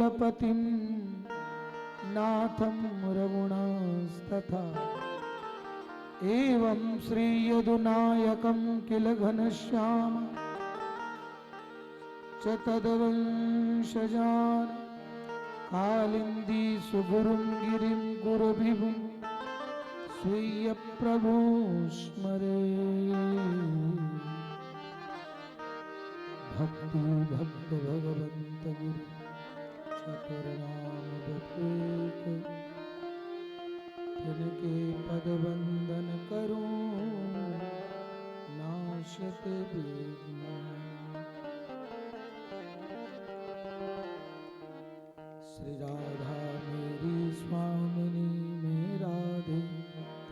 कुलपतिं नाथं रघुणास्तथा एवं श्री यदुनायकं किल घनश्याम च तद्वंशजान् कालिंदी सुगुरुं गिरिं गुरुभिः स्वीय प्रभु स्मरे भक्ति भक्त भगवंत गुरु चतुर्नाम बपेक तिनके पद वंदन करूं नाशत विघ्न। श्री राधा मेरी स्वामिनी में राधे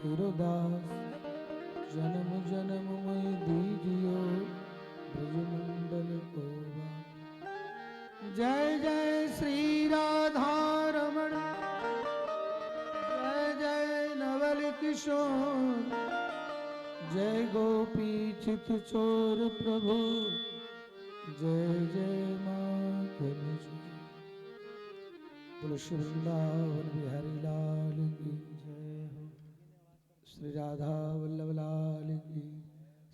तिरुदास जन्म जन्म में दीजियो ब्रजमंडल को। जय जय श्री राधा रमण जय जय नवल किशोर जय गोपी चित चोर प्रभु जय जय माखन। बोलो श्री वृंदावन बिहारी लाल की जय हो। श्री राधा वल्लभ लाल की,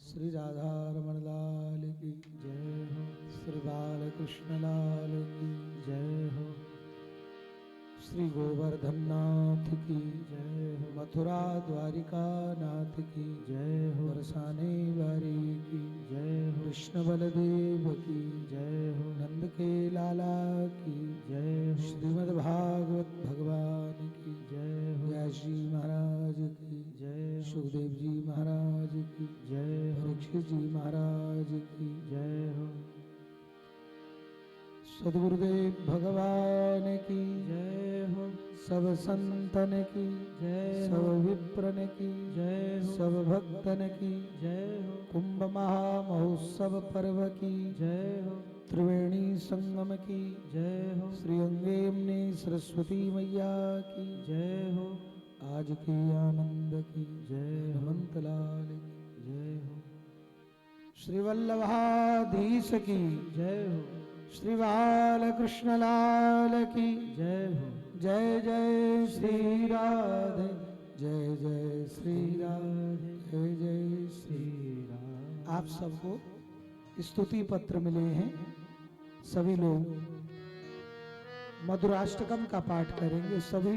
श्री राधा रमण लाल की जय हो। श्री बालकृष्ण लाल की जय हो। श्री गोवर्धन नाथ की जय हो। मथुरा द्वारिका नाथ की जय हो। बरसाने वारी की जय हो। कृष्ण बलदेव की जय हो। नंद के लाला की जय हो। श्रीमद् भागवत भगवान की जय हो। व्यास जी महाराज की जय हो। सुखदेव जी महाराज की जय हो। परीक्षित जी महाराज की जय हो। सद्गुरुदेव भगवान की जय हो। सब संतन की जय हो। सब विप्रन की जय हो। सब भक्तन की जय हो। कुंभ महामहोत्सव पर्व की जय हो। त्रिवेणी संगम की जय हो। श्री अंगेमनी सरस्वती मैया की जय हो। आज के आनंद की जय। हनुमंत लाल की जय हो। श्री वल्लभाधीश की जय हो। श्री बालकृष्ण लाल की जय हो। जय जय श्री राधे जय जय श्री राधे जय जय श्री राधे। आप सबको स्तुति पत्र मिले हैं। सभी लोग मधुराष्टकम का पाठ करेंगे। सभी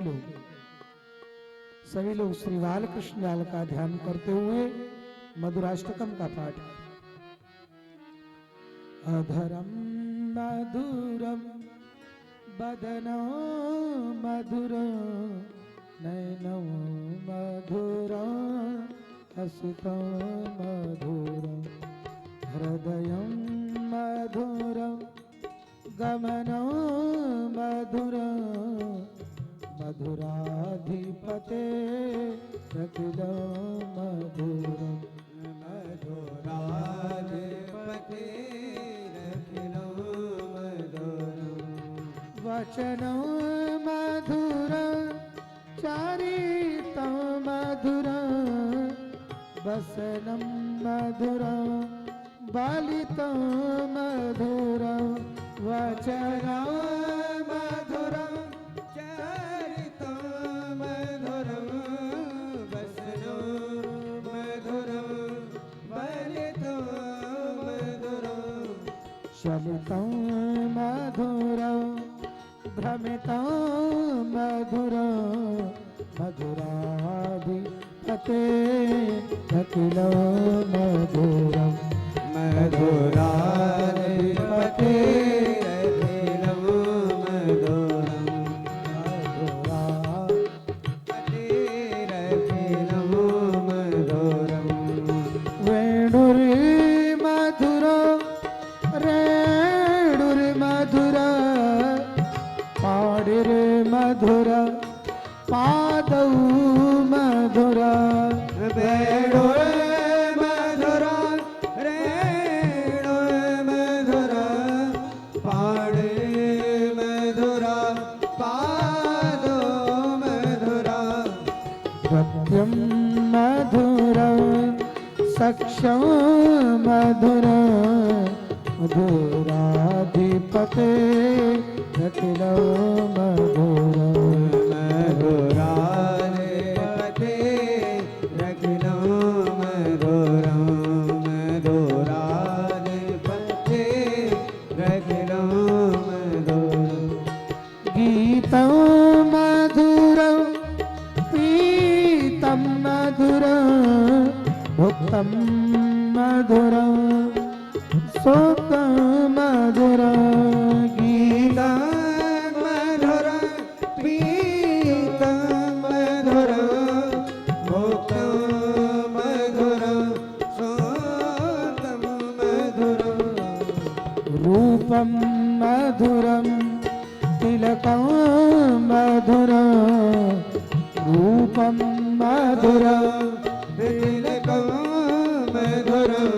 लोग श्री बालकृष्ण लाल का ध्यान करते हुए मधुराष्टकम का पाठ करें। अधरम मधुरम बदनो मधुरं नयनो मधुरं हसितं मधुरं हृदयं मधुरं गमनो मधुरं मधुराधिपते रखिलं मधुरं मधुराधिपते वचनं मधुरं चरितं मधुरं वसनं मधुरं बालितं मधुरं वचनं मधुरं चरितं मधुरं वसनं मधुरं बालितं मधुरं चलितं मधुरं भ्रमितं मधुरं मधुराधिपते अखिलं मधुरं मधुराधिपते अखिलं मधुरं मधुराधिपते अखिलं मधुरं वेणुर्मधुरं रेणुर्मधुरं मधुर पादौ मधुर वेणु मधुर रेणु मधुर पाणे मधुर पादौ मधुर सत्यं मधुर सक्षं मधुर मधुराधिपते अखिलो मधुरम मधुराधिपते अखिलो मधुरम मधुराधिपते अखिलो मधुरम गीतं मधुरं पीतं मधुरं भुक्तं मधुरं सोक्तं मधुरं गीतं मधुरं पीतं मधुरं भुक्तं मधुरं सोक्तं मधुरं रूपं मधुरं तिलकं मधुरं रूपं मधुरं तिलकं मधुरं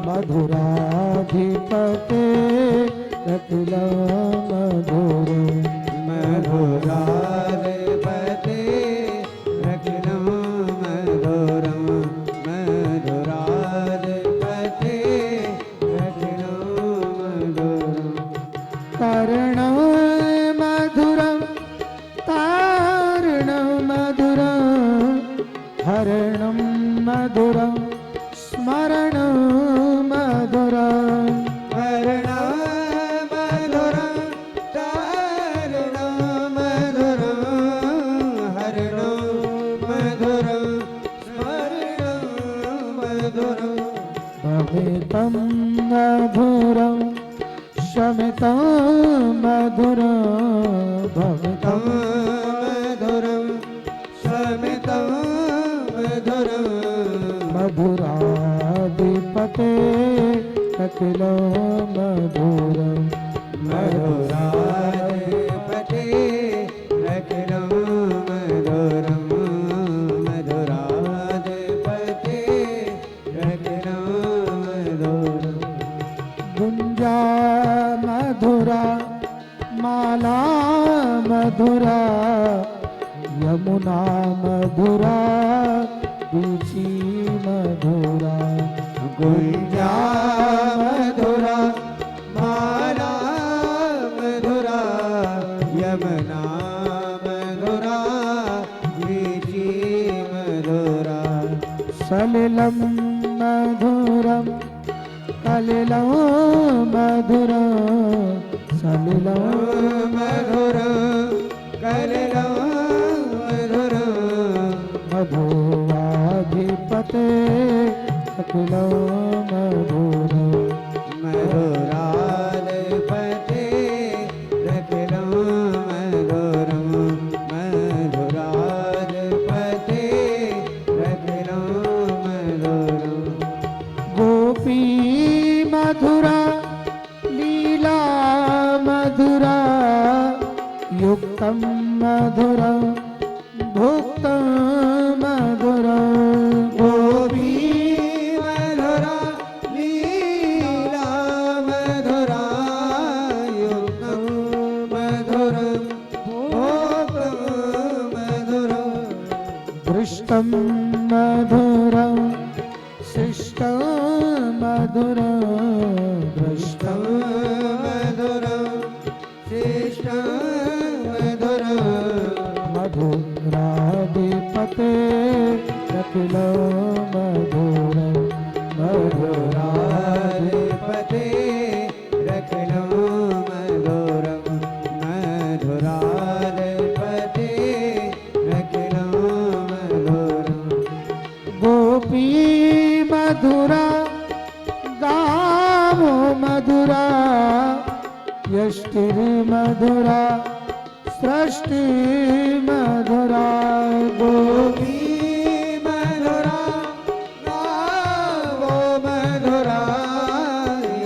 मधुराधिपते अखिलो मधुरं मधुराधिपते अखिलो मधुरं मधुराधिपते अखिलो मधुरं कर्णं मधुरं तारणं मधुरं हरणं मधुरं स्मरणं मधुरं हरणं मधुरं तारणं मधुरं हरणं मधुरं स्मरणं मधुरं भवितं मधुरं शमितं मधुरं भवितं मधुरं शमितं मधुरं मधुराधिपते अखिलो मधुरं मधुराधिपते अखिलो मधुरं मधुराधिपते अखिलो मधुरं गुंजा मधुरा माला मधुरा यमुना मधुरा बीची मधुरा गुंजा मधुरा माला मधुरा यमुना मधुरा बीची मधुरा सलिलं मधुरं कलिलं मधुरं सलिलं मधुरं कलिलं मधुरं मधुराधिपते अखिलो मधुरं मधुराधिपते अखिलो मधुरं मधुराधिपते अखिलो मधुरं गोपी मधुरा लीला मधुरा युक्तं मधुरं भुक्तं मधुरं गोपी मधुरा लीला मधुरा युक्तं मधुरं भोक्तं मधुरं दृष्टं मधुरं शिष्टं मधुरं दृष्टं मधुरं शिष्टं मधुरं मधुराधिपते अखिलो मधुरं मधुराधिपते अखिलो मधुरं मधुराधिपते अखिलो मधुरं गोपी मधुरा गावो मधुरा यष्टिर्मधुरा सृष्टि मधुरा गोपी मधुरा गावो मधुरा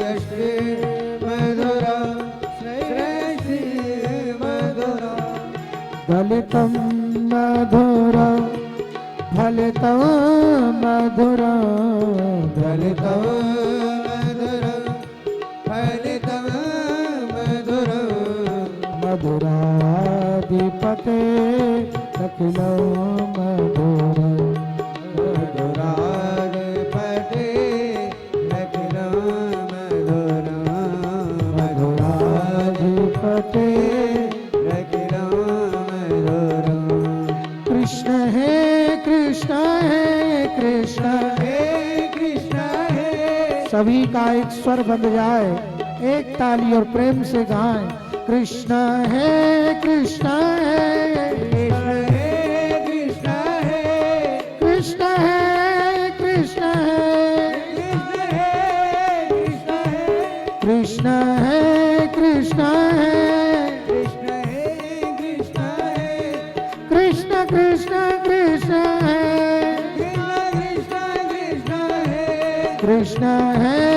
यष्टि मधुरा सृष्टि मधुरा दलितं मधुरं फलितं मधुरं दलितं मधुरं फलितं मधुरं मधुराधिपते अखिलो मधुरं मधुराधिपते अखिलो मधुरं मधुराधिपते रखिलं मधुरम् कृष्ण है कृष्ण है कृष्ण हे कृष्ण हे सभी का एक स्वर बंध जाए, एक ताली और प्रेम से गाएं। कृष्ण है कृष्ण है कृष्ण हे कृष्ण हे कृष्ण है कृष्ण है कृष्ण हे कृष्ण हे कृष्ण है कृष्ण है कृष्ण हे कृष्ण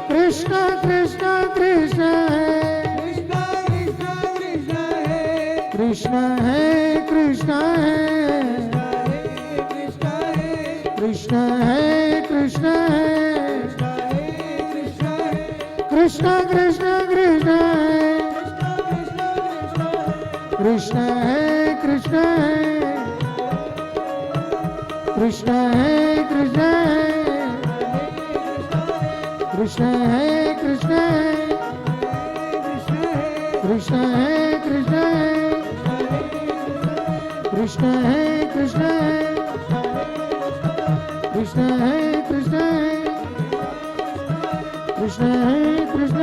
कृष्ण कृष्ण कृष्ण है कृष्ण कृष्ण हे कृष्ण है कृष्ण कृष्ण कृष्ण है कृष्ण हे कृष्ण है कृष्ण है कृष्ण कृष्ण कृष्ण कृष्ण है कृष्ण है कृष्ण है कृष्ण कृष्ण है कृष्ण कृष्ण है कृष्ण कृष्ण है कृष्ण कृष्ण है कृष्ण कृष्ण है कृष्ण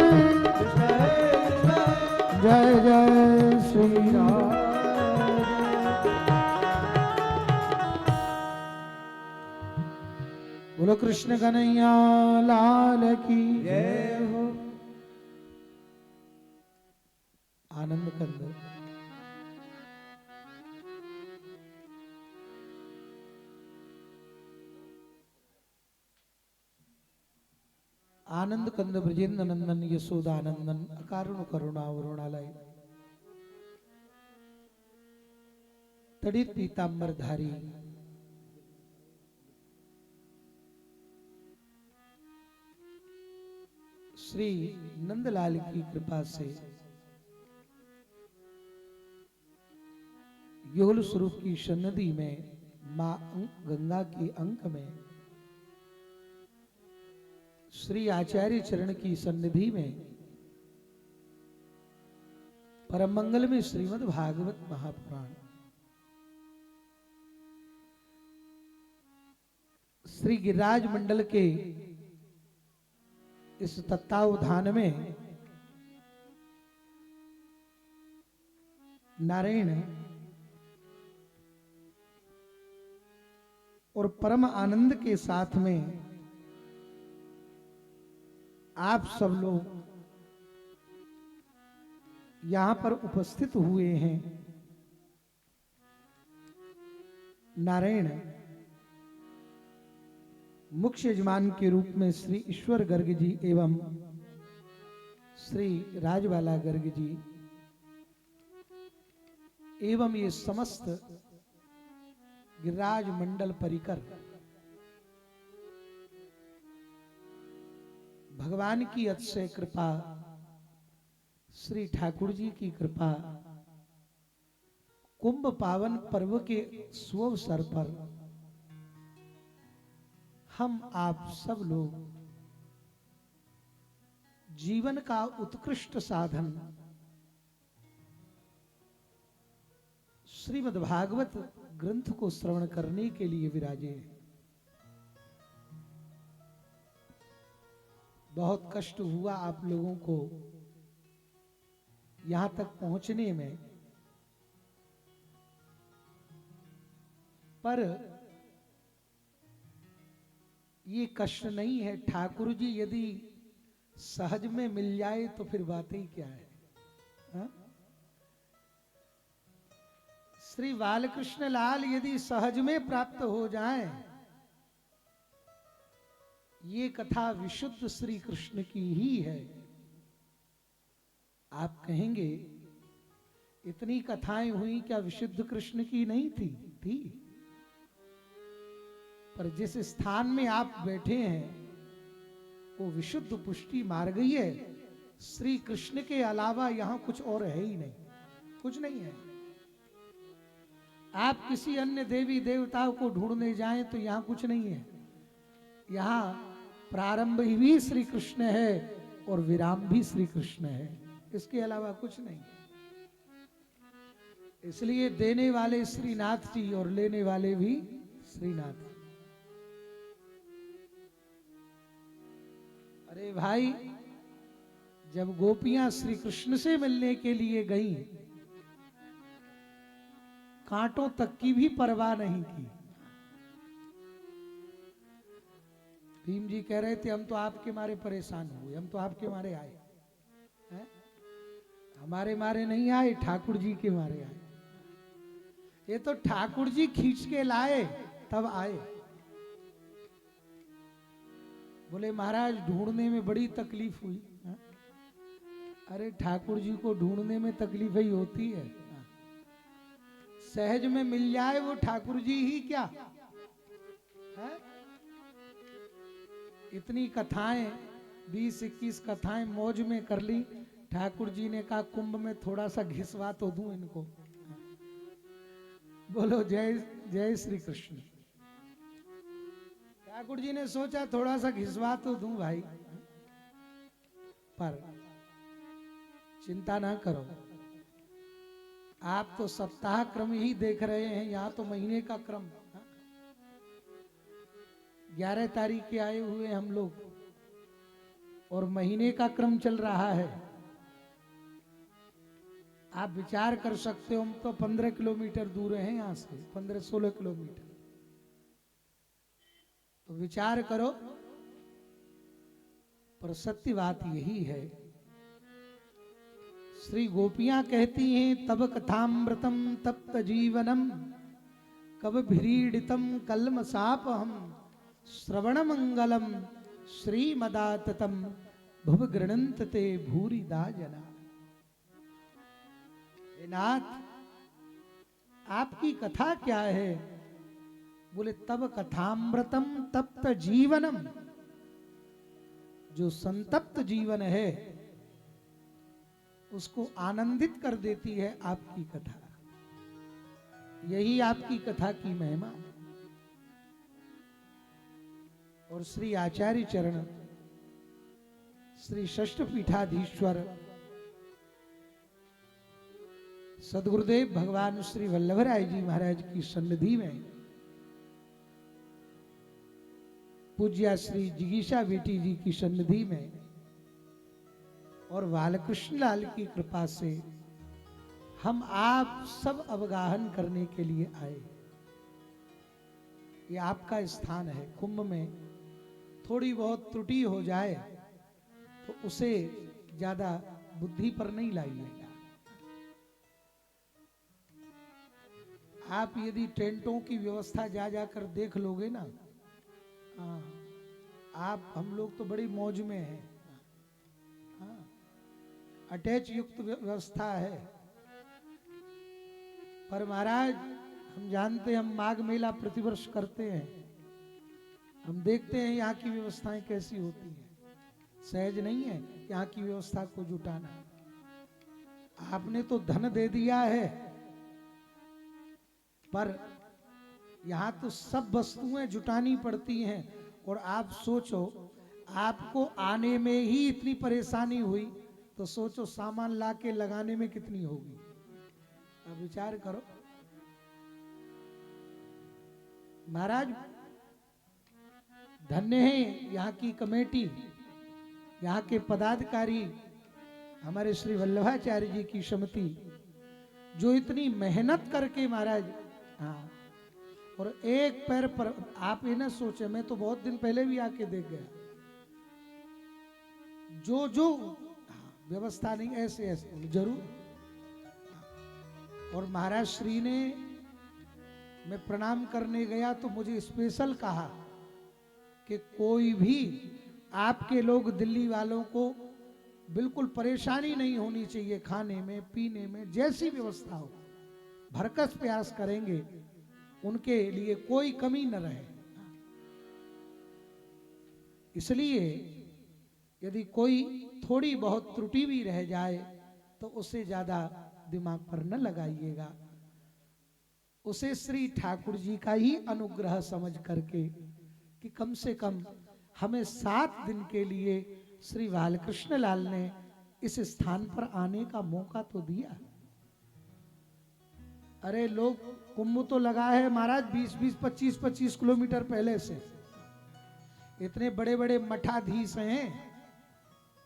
जय जय श्री राम। बोलो कृष्ण कन्हैया लाल की जय हो आनंद कंद आनंद कंद ब्रजेंद्र नंदन यशोदानंदन अकारुण करुणावरुणालय तड़ित पीतांबर धारी श्री नंदलाल की कृपा से युगल स्वरूप की सन्निधि में मां गंगा की अंक में श्री आचार्य चरण की सन्निधि में परम मंगल में श्रीमद् भागवत महापुराण श्री गिरिराज मंडल के इस तत्वावधान में नारायण और परम आनंद के साथ में आप सब लोग यहां पर उपस्थित हुए हैं। नारायण मुख्य यजमान के रूप में श्री ईश्वर गर्ग जी एवं श्री राजबाला गर्ग जी एवं ये समस्त गिरिराज मंडल परिकर भगवान की अतिशय कृपा, श्री ठाकुर जी की कृपा, कुंभ पावन पर्व के सुअवसर पर हम आप सब लोग जीवन का उत्कृष्ट साधन श्रीमद् भागवत ग्रंथ को श्रवण करने के लिए विराजे हैं। बहुत कष्ट हुआ आप लोगों को यहां तक पहुंचने में, पर ये कष्ट नहीं है। ठाकुर जी यदि सहज में मिल जाए तो फिर बात ही क्या है, हा? श्री बालकृष्ण लाल यदि सहज में प्राप्त हो जाए, ये कथा विशुद्ध श्री कृष्ण की ही है। आप कहेंगे इतनी कथाएं हुई, क्या विशुद्ध कृष्ण की नहीं थी? थी, पर जिस स्थान में आप बैठे हैं वो विशुद्ध पुष्टि मार गई है। श्री कृष्ण के अलावा यहां कुछ और है ही नहीं, कुछ नहीं है। आप किसी अन्य देवी देवताओं को ढूंढने जाएं तो यहां कुछ नहीं है। यहां प्रारंभ भी श्री कृष्ण है और विराम भी श्री कृष्ण है, इसके अलावा कुछ नहीं। इसलिए देने वाले श्रीनाथ जी और लेने वाले भी श्रीनाथ जी। अरे भाई, जब गोपियां श्री कृष्ण से मिलने के लिए गईं, कांटों तक की भी परवाह नहीं की। भीम जी कह रहे थे हम तो आपके मारे परेशान हुए, हम तो आपके मारे आए हैं? हमारे मारे नहीं आए, ठाकुर जी के मारे आए। ये तो ठाकुर जी खींच के लाए तब आए। बोले महाराज ढूंढने में बड़ी तकलीफ हुई है? अरे ठाकुर जी को ढूंढने में तकलीफ ही होती है, सहज में मिल जाए वो ठाकुर जी ही क्या है? इतनी कथाएं 20-21 कथाएं मौज में कर ली। ठाकुर जी ने कहा कुंभ में थोड़ा सा घिसवा तो दूं इनको। बोलो जय जय श्री कृष्ण। ठाकुर जी ने सोचा थोड़ा सा घिसवा तो दूं भाई, पर चिंता ना करो, आप तो सप्ताह क्रम ही देख रहे हैं, यहां तो महीने का क्रम। 11 तारीख के आए हुए हम लोग और महीने का क्रम चल रहा है। आप विचार कर सकते हो, हम तो 15 किलोमीटर दूर हैं यहां से, 15-16 किलोमीटर। तो विचार करो। पर सत्य बात यही है, श्री गोपियां कहती हैं तब कथामृतम तप्त जीवनम कब भ्रीडितम कलमसापहम श्रवण मंगलम श्रीमदाततम भुव गृणंत ते भूरिदा जना। नाथ आपकी कथा क्या है? बोले तब कथामृतम तप्त जीवनम, जो संतप्त जीवन है उसको आनंदित कर देती है आपकी कथा। यही आपकी कथा की महिमा। और श्री आचार्य चरण श्री षष्ठ पीठाधीश्वर सदगुरुदेव भगवान श्री वल्लभराय जी महाराज की सन्निधि में पूज्या श्री जिगीषा बेटी जी की सन्निधि में और बालकृष्ण लाल की कृपा से हम आप सब अवगाहन करने के लिए आए। ये आपका स्थान है। कुंभ में थोड़ी बहुत त्रुटि हो जाए तो उसे ज्यादा बुद्धि पर नहीं लाइएगा। आप यदि टेंटों की व्यवस्था जा जाकर देख लोगे ना, आप हम लोग तो बड़ी मौज में हैं। अटैच युक्त व्यवस्था है। पर महाराज हम जानते हैं, हम माघ मेला प्रतिवर्ष करते हैं, हम देखते हैं यहाँ की व्यवस्थाएं कैसी होती हैं। सहज नहीं है यहाँ की व्यवस्था को जुटाना। आपने तो धन दे दिया है, पर यहाँ तो सब वस्तुएं जुटानी पड़ती हैं। और आप सोचो, आपको आने में ही इतनी परेशानी हुई तो सोचो सामान लाके लगाने में कितनी होगी। आप विचार करो। महाराज धन्य है यहाँ की कमेटी, यहाँ के पदाधिकारी, हमारे श्री वल्लभाचार्य जी की समिति, जो इतनी मेहनत करके महाराज, हाँ, और एक पैर पर आप ये ना सोचे, मैं तो बहुत दिन पहले भी आके देख गया, जो जो व्यवस्था नहीं ऐसे ऐसे जरूर। और महाराज श्री ने, मैं प्रणाम करने गया तो मुझे स्पेशल कहा कि कोई भी आपके लोग दिल्ली वालों को बिल्कुल परेशानी नहीं होनी चाहिए, खाने में पीने में जैसी व्यवस्था हो भरकस प्रयास करेंगे, उनके लिए कोई कमी न रहे। इसलिए यदि कोई थोड़ी बहुत त्रुटि भी रह जाए तो उसे ज्यादा दिमाग पर न लगाइएगा, उसे श्री ठाकुर जी का ही अनुग्रह समझ करके कि कम से कम हमें 7 दिन के लिए श्री बालकृष्ण लाल ने इस स्थान पर आने का मौका तो दिया। अरे लोग कुंभ तो लगा है महाराज 20-20, 25-25 किलोमीटर पहले से। इतने बड़े बड़े मठाधीश हैं,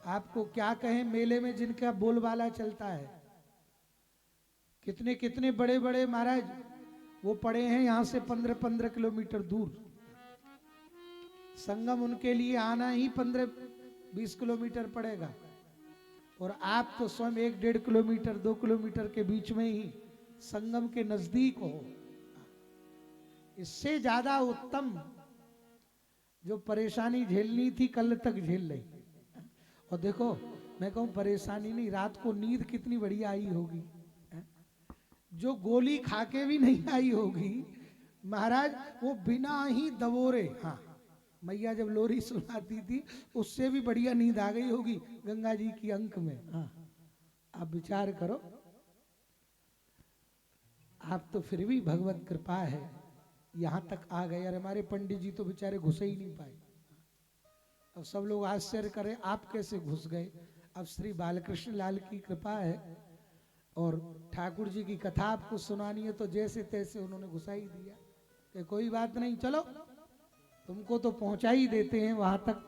आपको क्या कहें, मेले में जिनका बोलबाला चलता है। कितने कितने बड़े बड़े महाराज वो पड़े हैं यहाँ से 15-15 किलोमीटर दूर। संगम उनके लिए आना ही 15-20 किलोमीटर पड़ेगा, और आप तो स्वयं 1-1.5 किलोमीटर 2 किलोमीटर के बीच में ही संगम के नजदीक हो। इससे ज्यादा उत्तम जो परेशानी झेलनी थी कल तक झेल ली। और देखो मैं कहूं परेशानी नहीं, रात को नींद कितनी बढ़िया आई होगी, जो गोली खा के भी नहीं आई होगी महाराज, वो बिना ही दबोरे। हाँ, मैया जब लोरी सुनाती थी उससे भी बढ़िया नींद आ गई होगी गंगा जी की अंक में। हाँ, आप विचार करो, आप तो फिर भी भगवत कृपा है यहां तक आ गए। और हमारे पंडित जी तो बेचारे घुस ही नहीं पाए। अब सब लोग आश्चर्य करें आप कैसे घुस गए। अब श्री बालकृष्ण लाल की कृपा है, और ठाकुर जी की कथा आपको सुनानी है तो जैसे तैसे उन्होंने घुसा ही दिया कि कोई बात नहीं, चलो तुमको तो पहुंचा ही देते हैं वहां तक।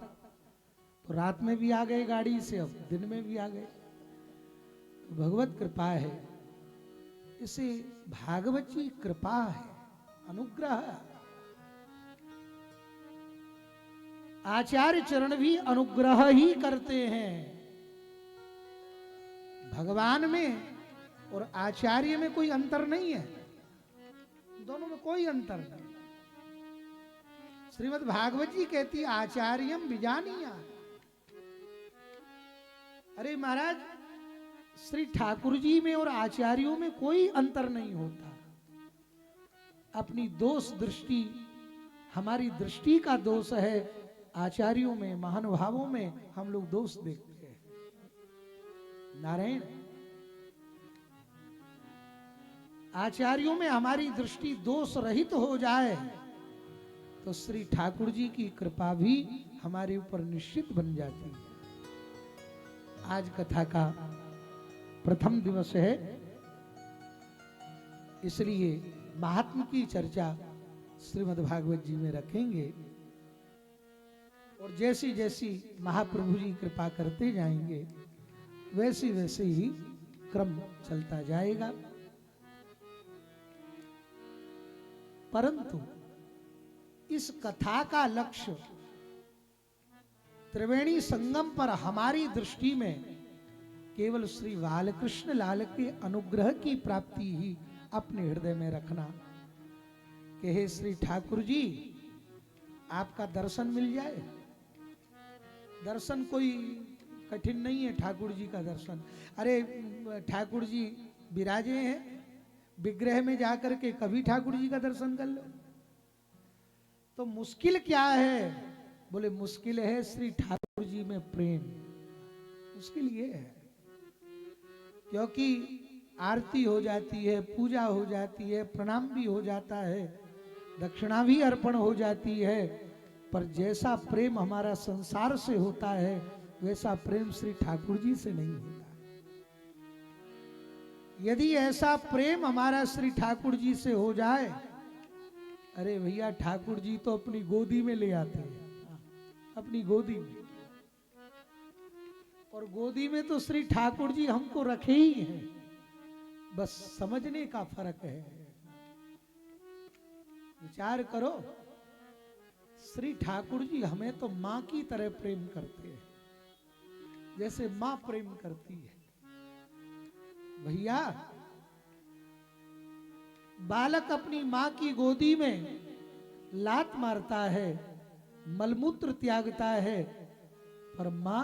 तो रात में भी आ गए गाड़ी से, अब दिन में भी आ गए। भगवत कृपा है, इसे भागवत जी कृपा है, अनुग्रह। आचार्य चरण भी अनुग्रह ही करते हैं। भगवान में और आचार्य में कोई अंतर नहीं है, दोनों में कोई अंतर नहीं। श्रीमद् भागवत जी कहती आचार्यम विजानीया। अरे महाराज, श्री ठाकुर जी में और आचार्यों में कोई अंतर नहीं होता। अपनी दोष दृष्टि, हमारी दृष्टि का दोष है। आचार्यों में, महानुभावों में हम लोग दोष देखते हैं। नारायण, आचार्यों में हमारी दृष्टि दोष रहित हो जाए तो श्री ठाकुर जी की कृपा भी हमारे ऊपर निश्चित बन जाती है। आज कथा का प्रथम दिवस है, इसलिए महात्म की चर्चा श्रीमद् भागवत जी में रखेंगे, और जैसी जैसी महाप्रभु जी कृपा करते जाएंगे वैसे वैसे ही क्रम चलता जाएगा। परंतु इस कथा का लक्ष्य त्रिवेणी संगम पर हमारी दृष्टि में केवल श्री बालकृष्ण लाल के अनुग्रह की प्राप्ति ही अपने हृदय में रखना कि हे श्री ठाकुर जी, आपका दर्शन मिल जाए। दर्शन कोई कठिन नहीं है, ठाकुर जी का दर्शन। अरे ठाकुर जी विराजे हैं, विग्रह में जाकर के कभी ठाकुर जी का दर्शन कर लो। तो मुश्किल क्या है? बोले मुश्किल है श्री ठाकुर जी में प्रेम। मुश्किल ये है क्योंकि आरती हो जाती है, पूजा हो जाती है, प्रणाम भी हो जाता है, दक्षिणा भी अर्पण हो जाती है, पर जैसा प्रेम हमारा संसार से होता है वैसा प्रेम श्री ठाकुर जी से नहीं होता। यदि ऐसा प्रेम हमारा श्री ठाकुर जी से हो जाए, अरे भैया ठाकुर जी तो अपनी गोदी में ले आते हैं, अपनी गोदी में। और गोदी में तो श्री ठाकुर जी हमको रखे ही हैं, बस समझने का फर्क है। विचार करो, श्री ठाकुर जी हमें तो मां की तरह प्रेम करते हैं, जैसे मां प्रेम करती है। भैया बालक अपनी मां की गोदी में लात मारता है, मलमूत्र त्यागता है, पर मां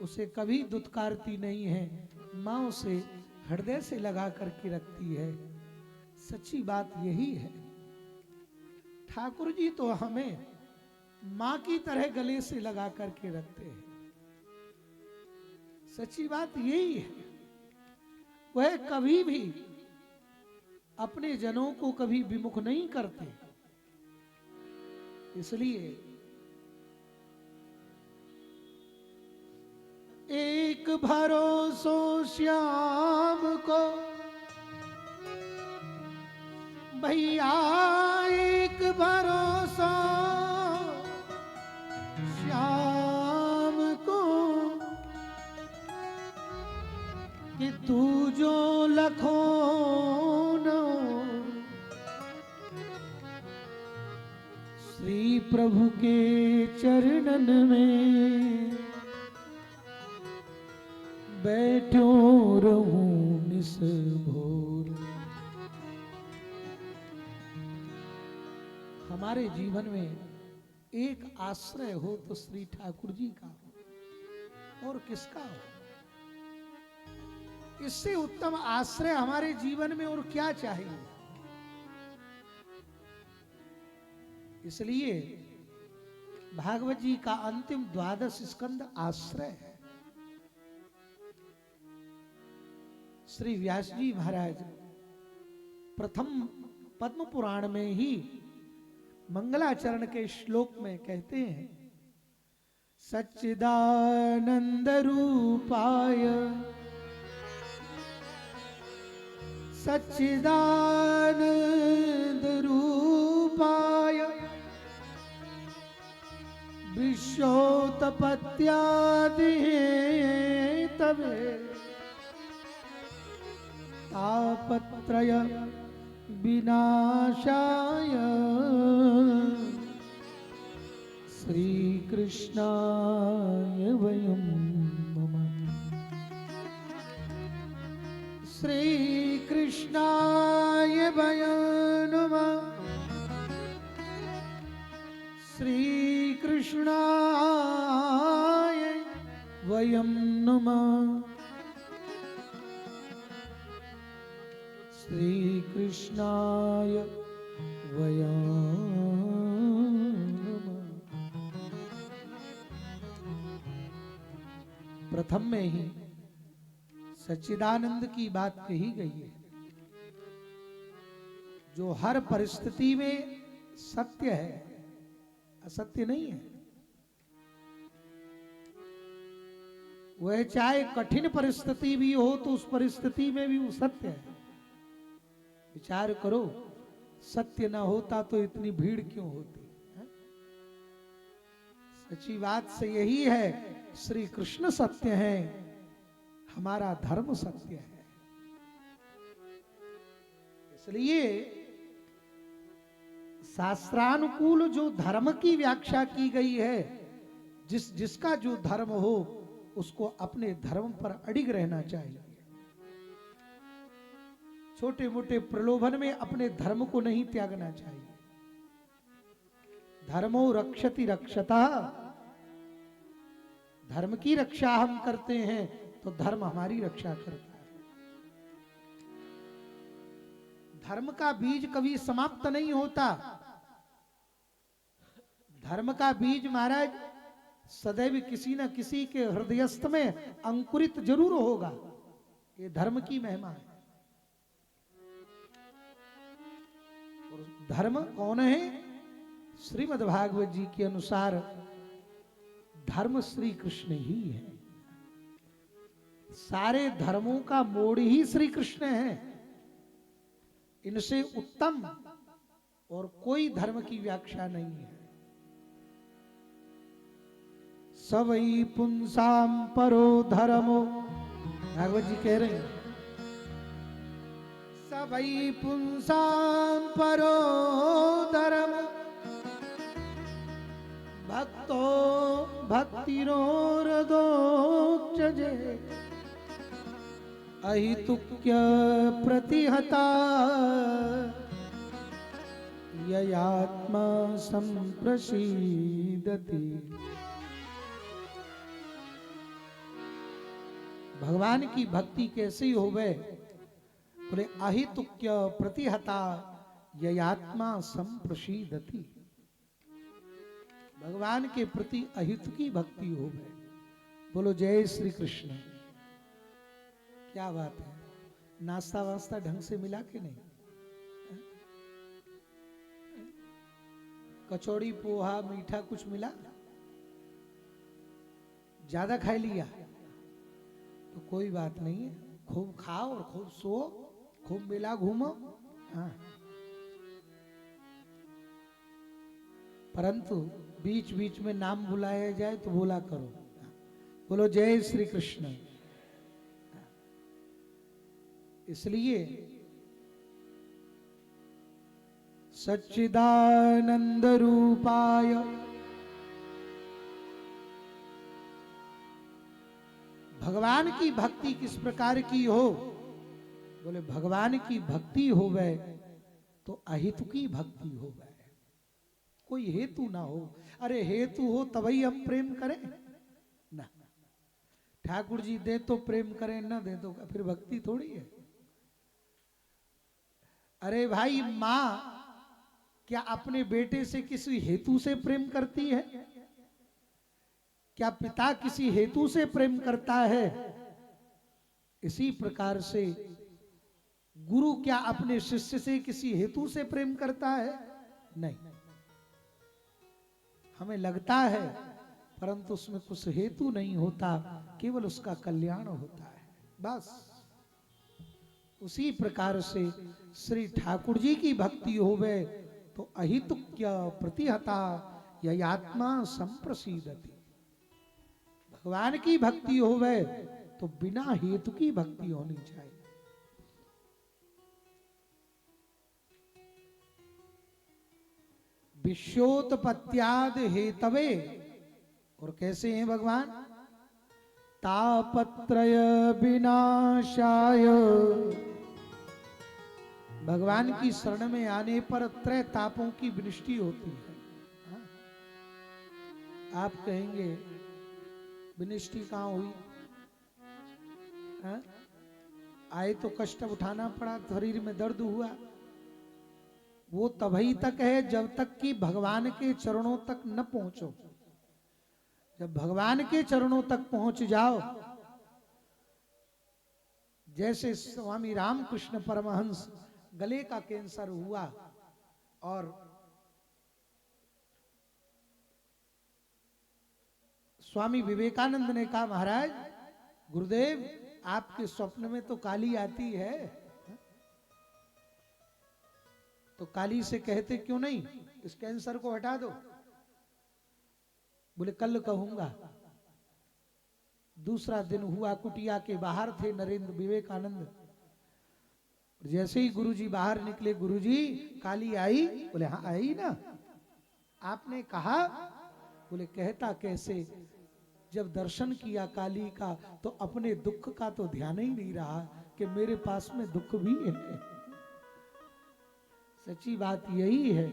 उसे कभी दुत्कारती नहीं है। मां उसे हृदय से लगा करके रखती है। सच्ची बात यही है। ठाकुर जी तो हमें मां की तरह गले से लगा करके रखते हैं। सच्ची बात यही है। वह कभी भी अपने जनों को कभी विमुख नहीं करते। इसलिए एक भरोसो श्याम को, भैया एक भरोसा श्याम को, कि तू जो लखो न श्री प्रभु के चरणन में बैठो रहूं निस भोर। हमारे जीवन में एक आश्रय हो तो श्री ठाकुर जी का हो, और किसका हो। इससे उत्तम आश्रय हमारे जीवन में और क्या चाहिए। इसलिए भागवत जी का अंतिम 12 स्कंद आश्रय है। श्री व्यास जी महाराज प्रथम पद्म पुराण में ही मंगलाचरण के श्लोक में कहते हैं, सच्चिदानंद रूपाय सच्चिदानंद रूपाय विश्वोत्पत्त्यादि तवे तापत्रय विनाशाय श्री कृष्णाय वयं नमः। श्री कृष्णाय वयं नमः। श्री कृष्णाय वयं नमः। श्री कृष्णाय वयं नमः। प्रथम में ही सच्चिदानंद की बात कही गई है, जो हर परिस्थिति में सत्य है, असत्य नहीं है। वह चाहे कठिन परिस्थिति भी हो तो उस परिस्थिति में भी वो सत्य है। विचार करो, सत्य ना होता तो इतनी भीड़ क्यों होती है? सच्ची बात से यही है, श्री कृष्ण सत्य है, हमारा धर्म सत्य है। इसलिए शास्त्रानुकूल जो धर्म की व्याख्या की गई है, जिसका जो धर्म हो उसको अपने धर्म पर अडिग रहना चाहिए। छोटे मोटे प्रलोभन में अपने धर्म को नहीं त्यागना चाहिए। धर्मो रक्षति रक्षता, धर्म की रक्षा हम करते हैं तो धर्म हमारी रक्षा करता है। धर्म का बीज कभी समाप्त नहीं होता। धर्म का बीज महाराज सदैव किसी न किसी के हृदयस्थ में अंकुरित जरूर होगा। ये धर्म की महिमा है। और धर्म कौन है? श्रीमद् भागवत जी के अनुसार धर्म श्री कृष्ण ही है। सारे धर्मों का मोड़ ही श्री कृष्ण है। इनसे उत्तम और कोई धर्म की व्याख्या नहीं है। सवई पुंसाम परो धर्मो, भागवत जी कह रहे हैं, सवई पुंसाम परो धर्म भक्तो भक्तिरोरदोक्षजे अहितुक्य प्रतिहता ययात्मा संप्रसीदति। भगवान की भक्ति कैसी होवे? बोले अहितुक्य प्रतिहता ययात्मा संप्रसीदति। भगवान के प्रति अहित की भक्ति होवे। बोलो जय श्री कृष्ण। क्या बात है। नाश्ता वास्ता ढंग से मिला कि नहीं? कचौड़ी पोहा मीठा कुछ मिला? ज्यादा खा लिया? तो कोई बात नहीं है, खूब खाओ और खूब सो, खूब मेला घूमो। हाँ, परंतु बीच बीच में नाम बुलाया जाए तो बोला करो। बोलो जय श्री कृष्ण। इसलिए सच्चिदानंद रूपाय भगवान की भक्ति किस प्रकार की हो? बोले भगवान की भक्ति होवे तो अहितु की भक्ति होवे, कोई हेतु ना हो। अरे हेतु हो तभी हम प्रेम करें ना। ठाकुर जी दे तो प्रेम करें, ना दे तो फिर भक्ति थोड़ी है। अरे भाई, मां क्या अपने बेटे से किसी हेतु से प्रेम करती है? क्या पिता किसी हेतु से प्रेम करता है? इसी प्रकार से गुरु क्या अपने शिष्य से किसी हेतु से प्रेम करता है? नहीं। हमें लगता है परंतु उसमें कुछ हेतु नहीं होता, केवल उसका कल्याण होता है, बस। उसी प्रकार से श्री ठाकुर जी की भक्ति होवे तो अहितुक्य प्रतिहता ययात्मा संप्रसीदति। भगवान की भक्ति होवे तो बिना हेतु की भक्ति होनी चाहिए। विश्वोत्पत्त्याद हेतवे, और कैसे हैं भगवान? तापत्रय विनाशाय। भगवान की शरण में आने पर त्रय तापों की विनष्टि होती है। हाँ? आप कहेंगे विनष्टि कहां हुई? हाँ? आए तो कष्ट उठाना पड़ा, शरीर में दर्द हुआ, वो तभी तक है जब तक कि भगवान के चरणों तक न पहुंचो। जब भगवान के चरणों तक पहुंच जाओ, जैसे स्वामी रामकृष्ण परमहंस गले का कैंसर हुआ और स्वामी विवेकानंद ने कहा, महाराज गुरुदेव आपके स्वप्न में तो काली आती है, तो काली से कहते क्यों नहीं इस कैंसर को हटा दो? बोले कल कहूंगा। दूसरा दिन हुआ, कुटिया के बाहर थे नरेंद्र विवेकानंद। जैसे ही गुरुजी बाहर निकले, गुरुजी काली आई? बोले हाँ आई ना। आपने कहा? बोले कहता कैसे, जब दर्शन किया काली का तो अपने दुख का तो ध्यान ही नहीं रहा कि मेरे पास में दुख भी है। सच्ची बात यही है,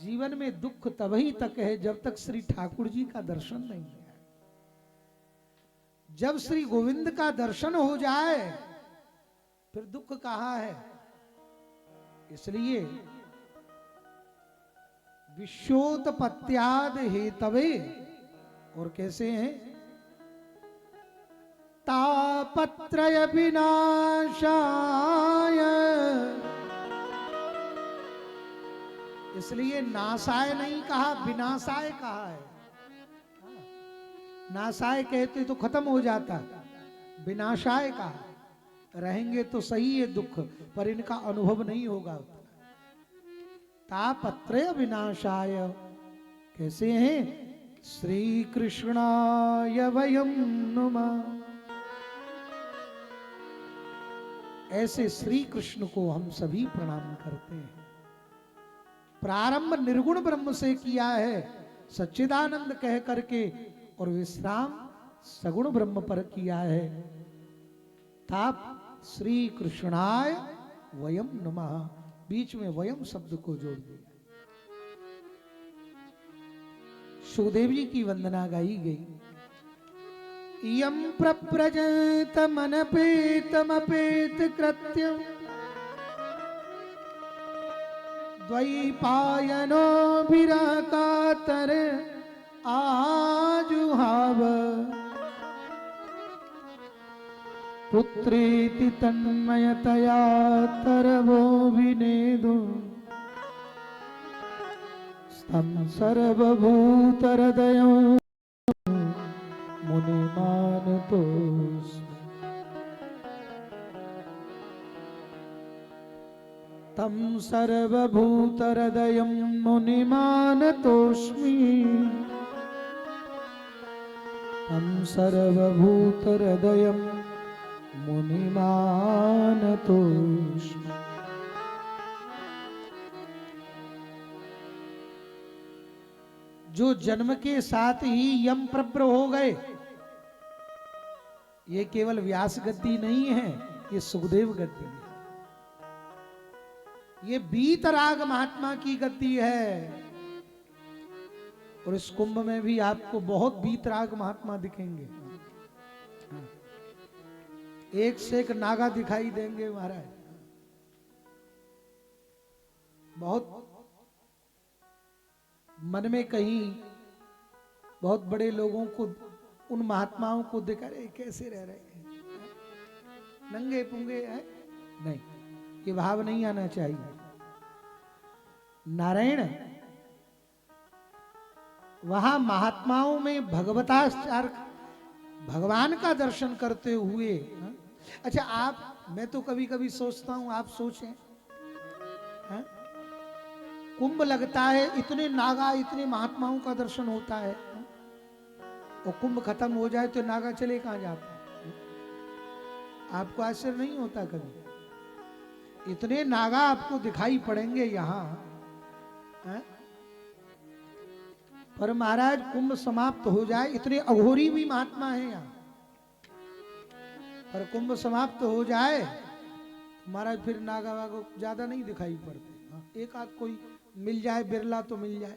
जीवन में दुख तभी तक है जब तक श्री ठाकुर जी का दर्शन नहीं है। जब श्री गोविंद का दर्शन हो जाए फिर दुख कहां है। इसलिए विश्वोत्पत्त्याद हेतवे, और कैसे हैं? तापत्रय विनाशाय। इसलिए नासाय नहीं कहा, विनाशाय कहा है। नासाय कहते तो खत्म हो जाता, विनाशाय कहा। रहेंगे तो सही है दुख, पर इनका अनुभव नहीं होगा। तापत्रय विनाशाय, कैसे हैं? श्री कृष्णाय वयं नुमः। ऐसे श्री कृष्ण को हम सभी प्रणाम करते हैं। प्रारंभ निर्गुण ब्रह्म से किया है सच्चिदानंद कह करके, और विश्राम सगुण ब्रह्म पर किया है। ताप श्री कृष्णाय वयम नमः, बीच में वयम शब्द को जोड़ दिया। सुखदेव जी की वंदना गाई गई। यम प्रव्रजत मनपेतमपेत कृत्यम द्वैपायनो विरकातर आजुहाव। पुत्रेति तन्मयतया तरवो विनेदु स्तम सर्वभूतहृदयो मुनि मानतोऽस्मि तं सर्वभूतहृदयं मुनिमानतोऽस्मि तं सर्वभूतहृदयं मुनिमानतोऽस्मि। जो जन्म के साथ ही यम प्रवर हो गए, ये केवल व्यास गद्दी नहीं है, ये सुखदेव गद्दी है। ये बीतराग महात्मा की गद्दी है। और इस कुंभ में भी आपको बहुत बीतराग महात्मा दिखेंगे। एक से एक नागा दिखाई देंगे महाराज। बहुत मन में कहीं बहुत बड़े लोगों को, उन महात्माओं को देखा, रहे कैसे रह रहे हैं, नंगे पुंगे हैं, नहीं, ये भाव नहीं आना चाहिए। नारायण वहां महात्माओं में भगवताचार, भगवान का दर्शन करते हुए। अच्छा, मैं तो कभी कभी सोचता हूं, आप सोचें, हा? कुंभ लगता है, इतने नागा, इतने महात्माओं का दर्शन होता है, और कुंभ खत्म हो जाए तो नागा चले कहां जाते हैं? आपको आश्चर्य नहीं होता कभी? इतने नागा आपको दिखाई पड़ेंगे यहां, पर महाराज कुंभ समाप्त हो जाए, इतने अघोरी भी महात्मा हैं यहाँ, पर कुंभ समाप्त हो जाए महाराज फिर नागा वागो ज्यादा नहीं दिखाई पड़ते। एक आध कोई मिल जाए, बिरला तो मिल जाए।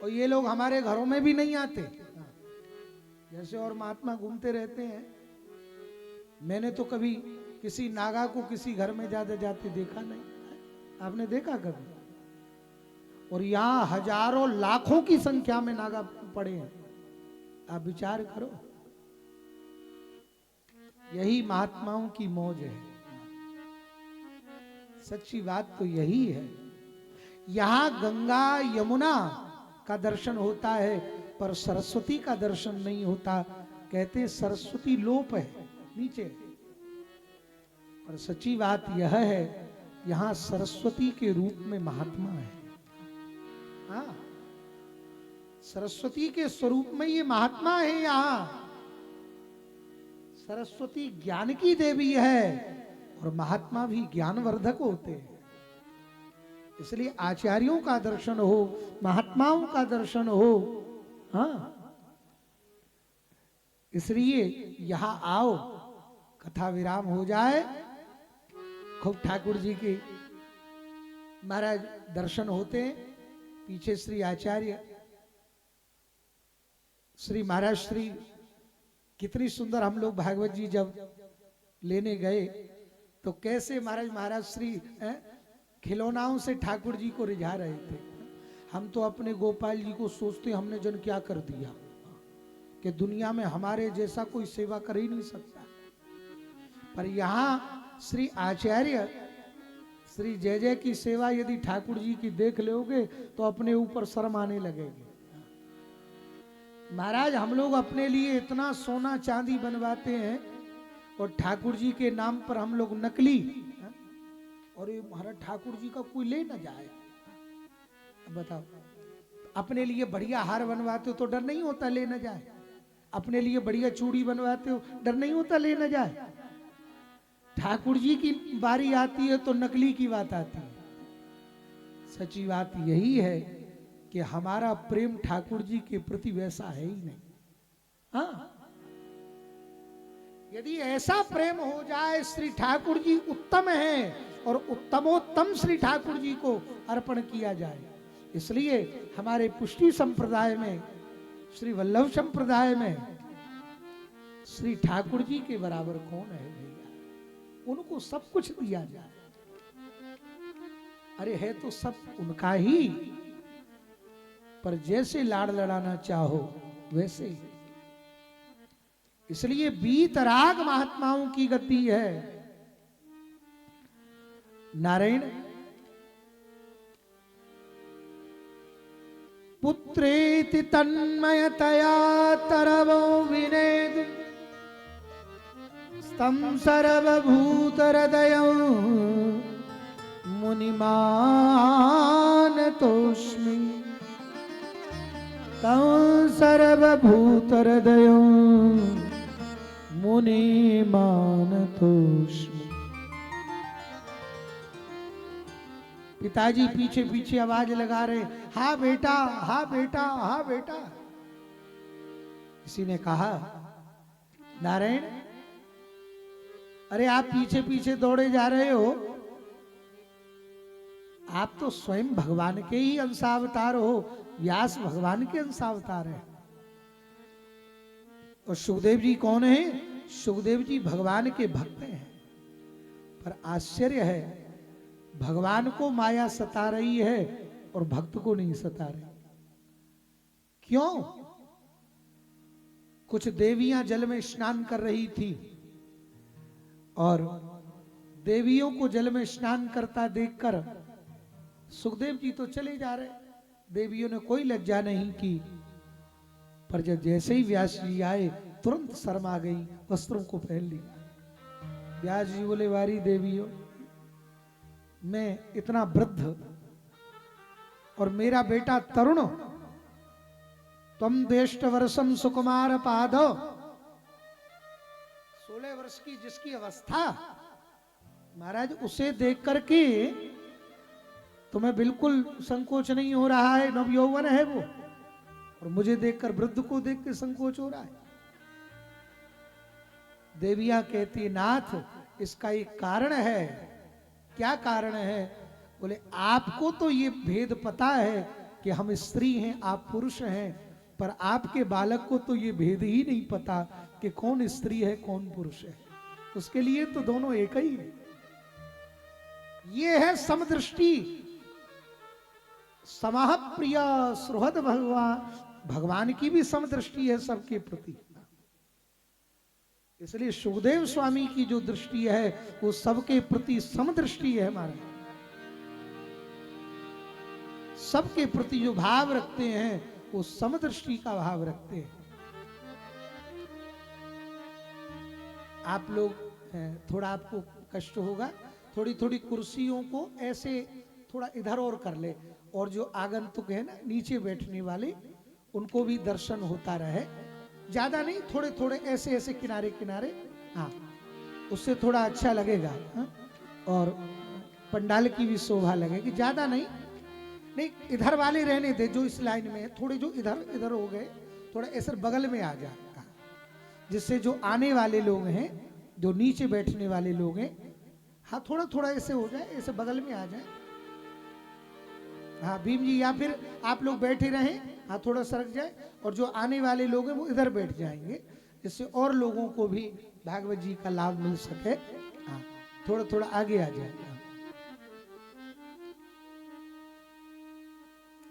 और ये लोग हमारे घरों में भी नहीं आते, जैसे और महात्मा घूमते रहते हैं। मैंने तो कभी किसी नागा को किसी घर में ज्यादा जाते देखा नहीं। आपने देखा कभी? और यहाँ हजारों लाखों की संख्या में नागा पड़े हैं। आप विचार करो, यही महात्माओं की मौज है। सच्ची बात तो यही है। यहाँ गंगा यमुना का दर्शन होता है, पर सरस्वती का दर्शन नहीं होता। कहते सरस्वती लोप है नीचे, पर सच्ची बात यह है, यहाँ सरस्वती के रूप में महात्मा है। हाँ, सरस्वती के स्वरूप में ये महात्मा है। यहाँ सरस्वती ज्ञान की देवी है, और महात्मा भी ज्ञानवर्धक होते हैं। इसलिए आचार्यों का दर्शन हो, महात्माओं का दर्शन हो। हाँ, इसलिए यहां आओ, कथा विराम हो जाए, खूब ठाकुर जी के महाराज दर्शन होते हैं। पीछे श्री आचार्य, श्री महाराज श्री, कितनी सुंदर। हम लोग भागवत जी जब लेने गए तो कैसे महाराज श्री खिलौनाओं से ठाकुर जी को रिझा रहे थे। हम तो अपने गोपाल जी को सोचते हमने जन क्या कर दिया, कि दुनिया में हमारे जैसा कोई सेवा कर ही नहीं सकता। पर यहाँ श्री आचार्य श्री जय जय की सेवा यदि ठाकुर जी की देख लोगे तो अपने ऊपर शर्म आने लगेगी। महाराज हम लोग अपने लिए इतना सोना चांदी बनवाते हैं, और ठाकुर जी के नाम पर हम लोग नकली, और ये महाराज ठाकुर जी का कोई ले ना जाए। बताओ, अपने लिए बढ़िया हार बनवाते हो तो डर नहीं होता ले ना जाए? अपने लिए बढ़िया चूड़ी बनवाते हो, डर नहीं होता ले ना जाए? ठाकुर जी की बारी आती है तो नकली की बात आती है। सच्ची बात यही है कि हमारा प्रेम ठाकुर जी के प्रति वैसा है ही नहीं। हाँ, यदि ऐसा प्रेम हो जाए, श्री ठाकुर जी उत्तम है, और उत्तमोत्तम श्री ठाकुर जी को अर्पण किया जाए। इसलिए हमारे पुष्टि संप्रदाय में, श्री वल्लभ संप्रदाय में, श्री ठाकुर जी के बराबर कौन है भैया? उनको सब कुछ दिया जाए। अरे है तो सब उनका ही, पर जैसे लाड़ लड़ाना चाहो वैसे ही। इसलिए बीतराग महात्माओं की गति है। नारायण पुत्रेति तन्मयतया तरवो विनेदु तं सर्वभूतहृदयं मुनिमानतोऽस्मि तं सर्वभूतहृदयं मुनिमानतोऽस्मि। पिताजी पीछे पीछे आवाज लगा रहे, हाँ बेटा, हाँ बेटा, हाँ बेटा। किसी ने कहा, नारायण, अरे आप पीछे पीछे दौड़े जा रहे हो, आप तो स्वयं भगवान के ही अंशावतार हो, व्यास भगवान के अंशावतार है। और सुखदेव जी कौन है? सुखदेव जी भगवान के भक्त हैं। पर आश्चर्य है, भगवान को माया सता रही है और भक्त को नहीं सता रही। क्यों? कुछ देवियां जल में स्नान कर रही थी और देवियों को जल में स्नान करता देखकर सुखदेव जी तो चले जा रहे, देवियों ने कोई लज्जा नहीं की। पर जब जैसे ही व्यास जी आए तुरंत शर्मा गई, वस्त्रों को पहन लिया। व्यास जी बोले, वारी देवियों, मैं इतना वृद्ध और मेरा बेटा तरुण, तुम देष्ट वर्षम सुकुमार पादो, 16 वर्ष की जिसकी अवस्था, महाराज उसे देख करके तुम्हें बिल्कुल संकोच नहीं हो रहा है, नव यौवन है वो, और मुझे देखकर वृद्ध को देख के संकोच हो रहा है। देवियां कहती, नाथ इसका एक कारण है। क्या कारण है? बोले, आपको तो ये भेद पता है कि हम स्त्री हैं, आप पुरुष हैं, पर आपके बालक को तो ये भेद ही नहीं पता कि कौन स्त्री है कौन पुरुष है। उसके लिए तो दोनों एक ही है। ये है समदृष्टि। समाह प्रिय सुहृद भगवान की भी समदृष्टि है सबके प्रति। इसलिए सुखदेव स्वामी की जो दृष्टि है वो सबके प्रति समदृष्टि है। हमारे सबके प्रति जो भाव रखते हैं वो समदृष्टि का भाव रखते हैं। आप लोग थोड़ा आपको कष्ट होगा, थोड़ी थोड़ी कुर्सियों को ऐसे थोड़ा इधर और कर ले, और जो आगंतुक है ना नीचे बैठने वाले, उनको भी दर्शन होता रहे। ज्यादा नहीं, थोड़े थोड़े ऐसे ऐसे किनारे किनारे, हाँ, उससे थोड़ा अच्छा लगेगा। हाँ? और पंडाल की भी शोभा लगेगी। ज्यादा नहीं, नहीं इधर वाले रहने दे जो इस लाइन में है, थोड़े जो इधर इधर हो गए, थोड़ा ऐसे बगल में आ जा, जिससे जो आने वाले लोग हैं, जो नीचे बैठने वाले लोग हैं, हाँ थोड़ा थोड़ा ऐसे हो जाए, ऐसे बगल में आ जाए। हाँ भीम जी, या फिर आप लोग बैठे रहें, हाँ थोड़ा सरक जाए, और जो आने वाले लोग हैं वो इधर बैठ जाएंगे, जिससे और लोगों को भी भागवत जी का लाभ मिल सके। हाँ थोड़ा थोड़ा आगे आ जाए।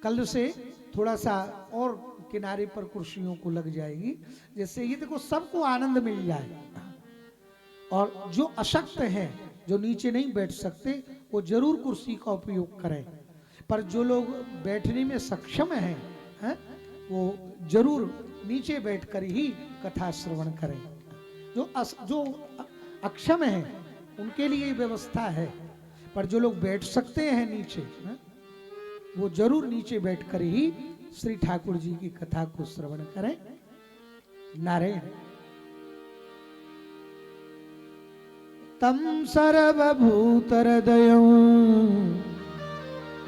कल से थोड़ा सा और किनारे पर कुर्सियों को लग जाएगी, जिससे ये देखो सबको आनंद मिल जाए। और जो अशक्त हैं, जो नीचे नहीं बैठ सकते, वो जरूर कुर्सी का उपयोग करें। पर जो लोग बैठने में सक्षम हैं, वो जरूर नीचे बैठकर ही कथा श्रवण करें। जो अक्षम हैं उनके लिए व्यवस्था है, पर जो लोग बैठ सकते हैं नीचे, वो जरूर नीचे बैठकर ही श्री ठाकुर जी की कथा को श्रवण करें। नारायण। तम सर्वभूत हृदयं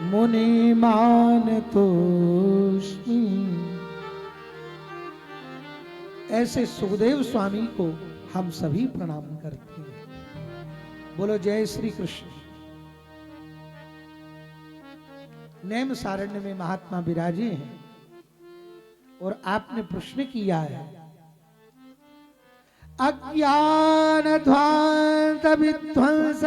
मुनि मानतोस्मि। ऐसे सुखदेव स्वामी को हम सभी प्रणाम करते हैं। बोलो जय श्री कृष्ण। नेम सारण्य में महात्मा विराजे हैं और आपने प्रश्न किया है, अज्ञान ध्वांत विध्वंस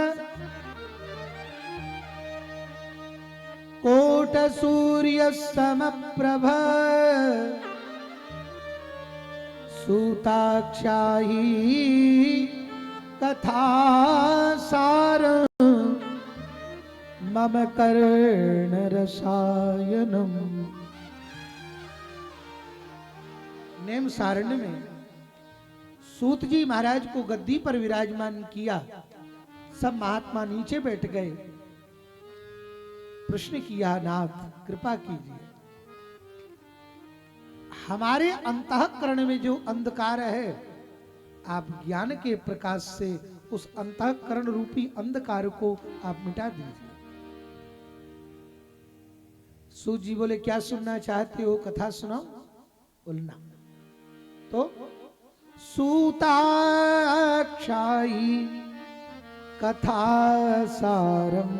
कोट सूर्य समप्रभ सूताक्षाही कथा सार मम कर्ण रसायनम। नेम सारण्य में सूत जी महाराज को गद्दी पर विराजमान किया। सब महात्मा नीचे बैठ गए। प्रश्न किया, नाथ कृपा कीजिए, हमारे अंतःकरण में जो अंधकार है, आप ज्ञान के प्रकाश से उस अंतःकरण रूपी अंधकार को आप मिटा दीजिए। सूत जी बोले, क्या सुनना चाहते हो, कथा सुनाओ? बोलना। तो सूताक्षाई कथा सारम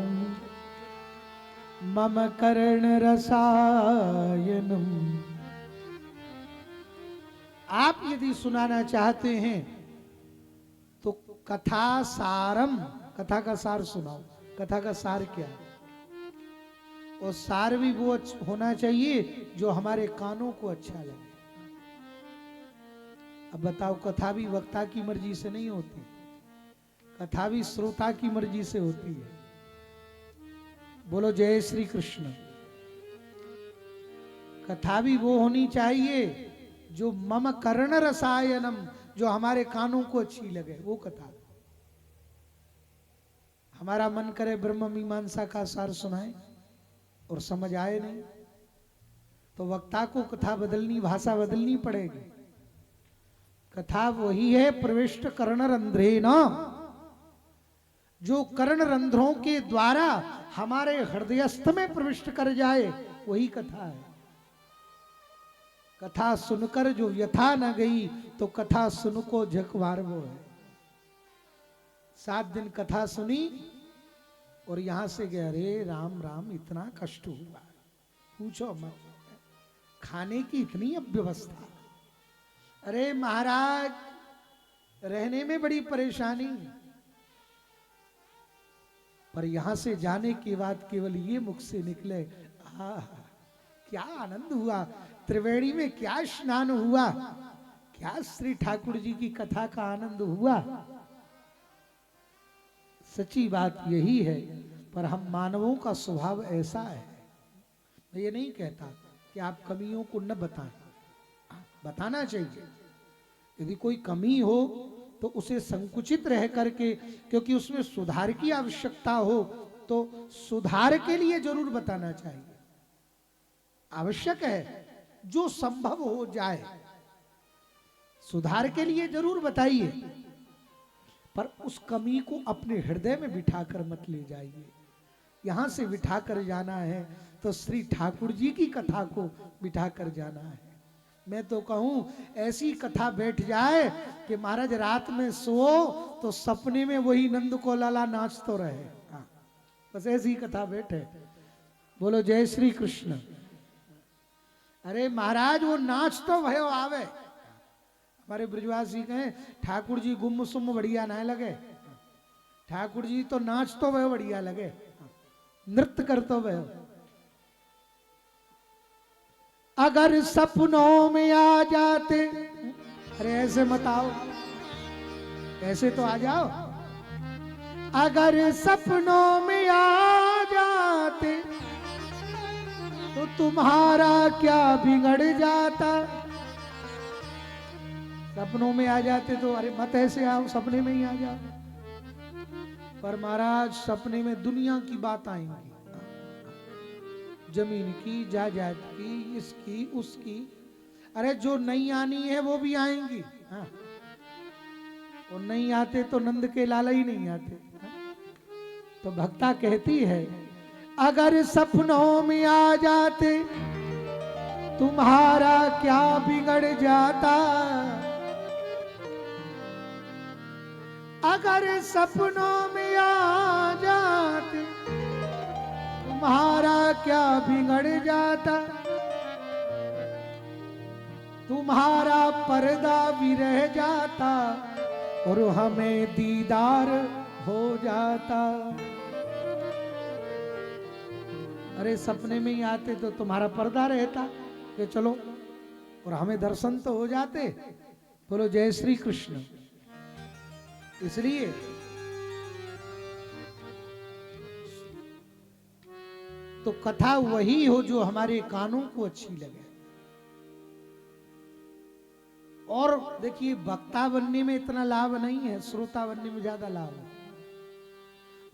मम कर्ण रसायनम। आप यदि सुनाना चाहते हैं तो कथा सारम, कथा का सार सुनाओ। कथा का सार क्या है? और सार भी वो होना चाहिए जो हमारे कानों को अच्छा लगे। अब बताओ, कथा भी वक्ता की मर्जी से नहीं होती, कथा भी श्रोता की मर्जी से होती है। बोलो जय श्री कृष्ण। कथा भी वो होनी चाहिए जो मम कर्ण रसायनम, जो हमारे कानों को अच्छी लगे, वो कथा। हमारा मन करे ब्रह्म मीमांसा का सार सुनाए और समझ आए नहीं, तो वक्ता को कथा बदलनी, भाषा बदलनी पड़ेगी। कथा वही है प्रविष्ट कर्ण रंध्रेण, जो कर्ण रंध्रों के द्वारा हमारे हृदयस्थ में प्रविष्ट कर जाए, वही कथा है। कथा सुनकर जो व्यथा न गई तो कथा सुन को झकवार वो है। 7 दिन कथा सुनी और यहां से गए, अरे राम राम इतना कष्ट हुआ, पूछो मत, खाने की इतनी अव्यवस्था, अरे महाराज रहने में बड़ी परेशानी। पर यहां से जाने के बाद केवल ये मुख से निकले, क्या आनंद हुआ, त्रिवेणी में क्या स्नान हुआ, क्या श्री ठाकुर जी की कथा का आनंद हुआ। सच्ची बात यही है, पर हम मानवों का स्वभाव ऐसा है। मैं ये नहीं कहता कि आप कमियों को न बताएं, बताना चाहिए। यदि कोई कमी हो तो उसे संकुचित रह करके, क्योंकि उसमें सुधार की आवश्यकता हो तो सुधार के लिए जरूर बताना चाहिए। आवश्यक है जो संभव हो जाए, सुधार के लिए जरूर बताइए, पर उस कमी को अपने हृदय में बिठाकर मत ले जाइए। यहां से बिठाकर जाना है तो श्री ठाकुर जी की कथा को बिठाकर जाना है। मैं तो कहूं ऐसी कथा बैठ जाए कि महाराज रात में सो तो सपने में वही नंद को लाला नाच तो रहे। हाँ, बस ऐसी कथा बैठे। बोलो जय श्री कृष्ण। अरे महाराज वो नाच तो भयो आवे। हमारे ब्रजवासी कहें ठाकुर जी गुम सुम बढ़िया ना लगे, ठाकुर जी तो नाच तो भयो बढ़िया लगे, नृत्य कर तो भयो। अगर सपनों में आ जाते, अरे ऐसे मत आओ, ऐसे तो आ जाओ। अगर सपनों में आ जाते तो तुम्हारा क्या बिगड़ जाता। सपनों में आ जाते तो अरे मत ऐसे आओ, सपने में ही आ जाओ। पर महाराज सपने में दुनिया की बात आएंगी, जमीन की, जायदाद की, इसकी उसकी। अरे जो नहीं आनी है वो भी आएंगी। हाँ, वो नहीं आते तो नंद के लाला ही नहीं आते। हाँ? तो भक्ता कहती है अगर सपनों में आ जाते तुम्हारा क्या बिगड़ जाता। अगर सपनों में आ जाते तुम्हारा क्या बिगड़ जाता। तुम्हारा पर्दा भी रह जाता और हमें दीदार हो जाता। अरे सपने में ही आते तो तुम्हारा पर्दा रहता कि चलो, और हमें दर्शन तो हो जाते। बोलो जय श्री कृष्ण। इसलिए तो कथा वही हो जो हमारे कानों को अच्छी लगे। और देखिए वक्ता बनने में इतना लाभ नहीं है, श्रोता बनने में ज्यादा लाभ है।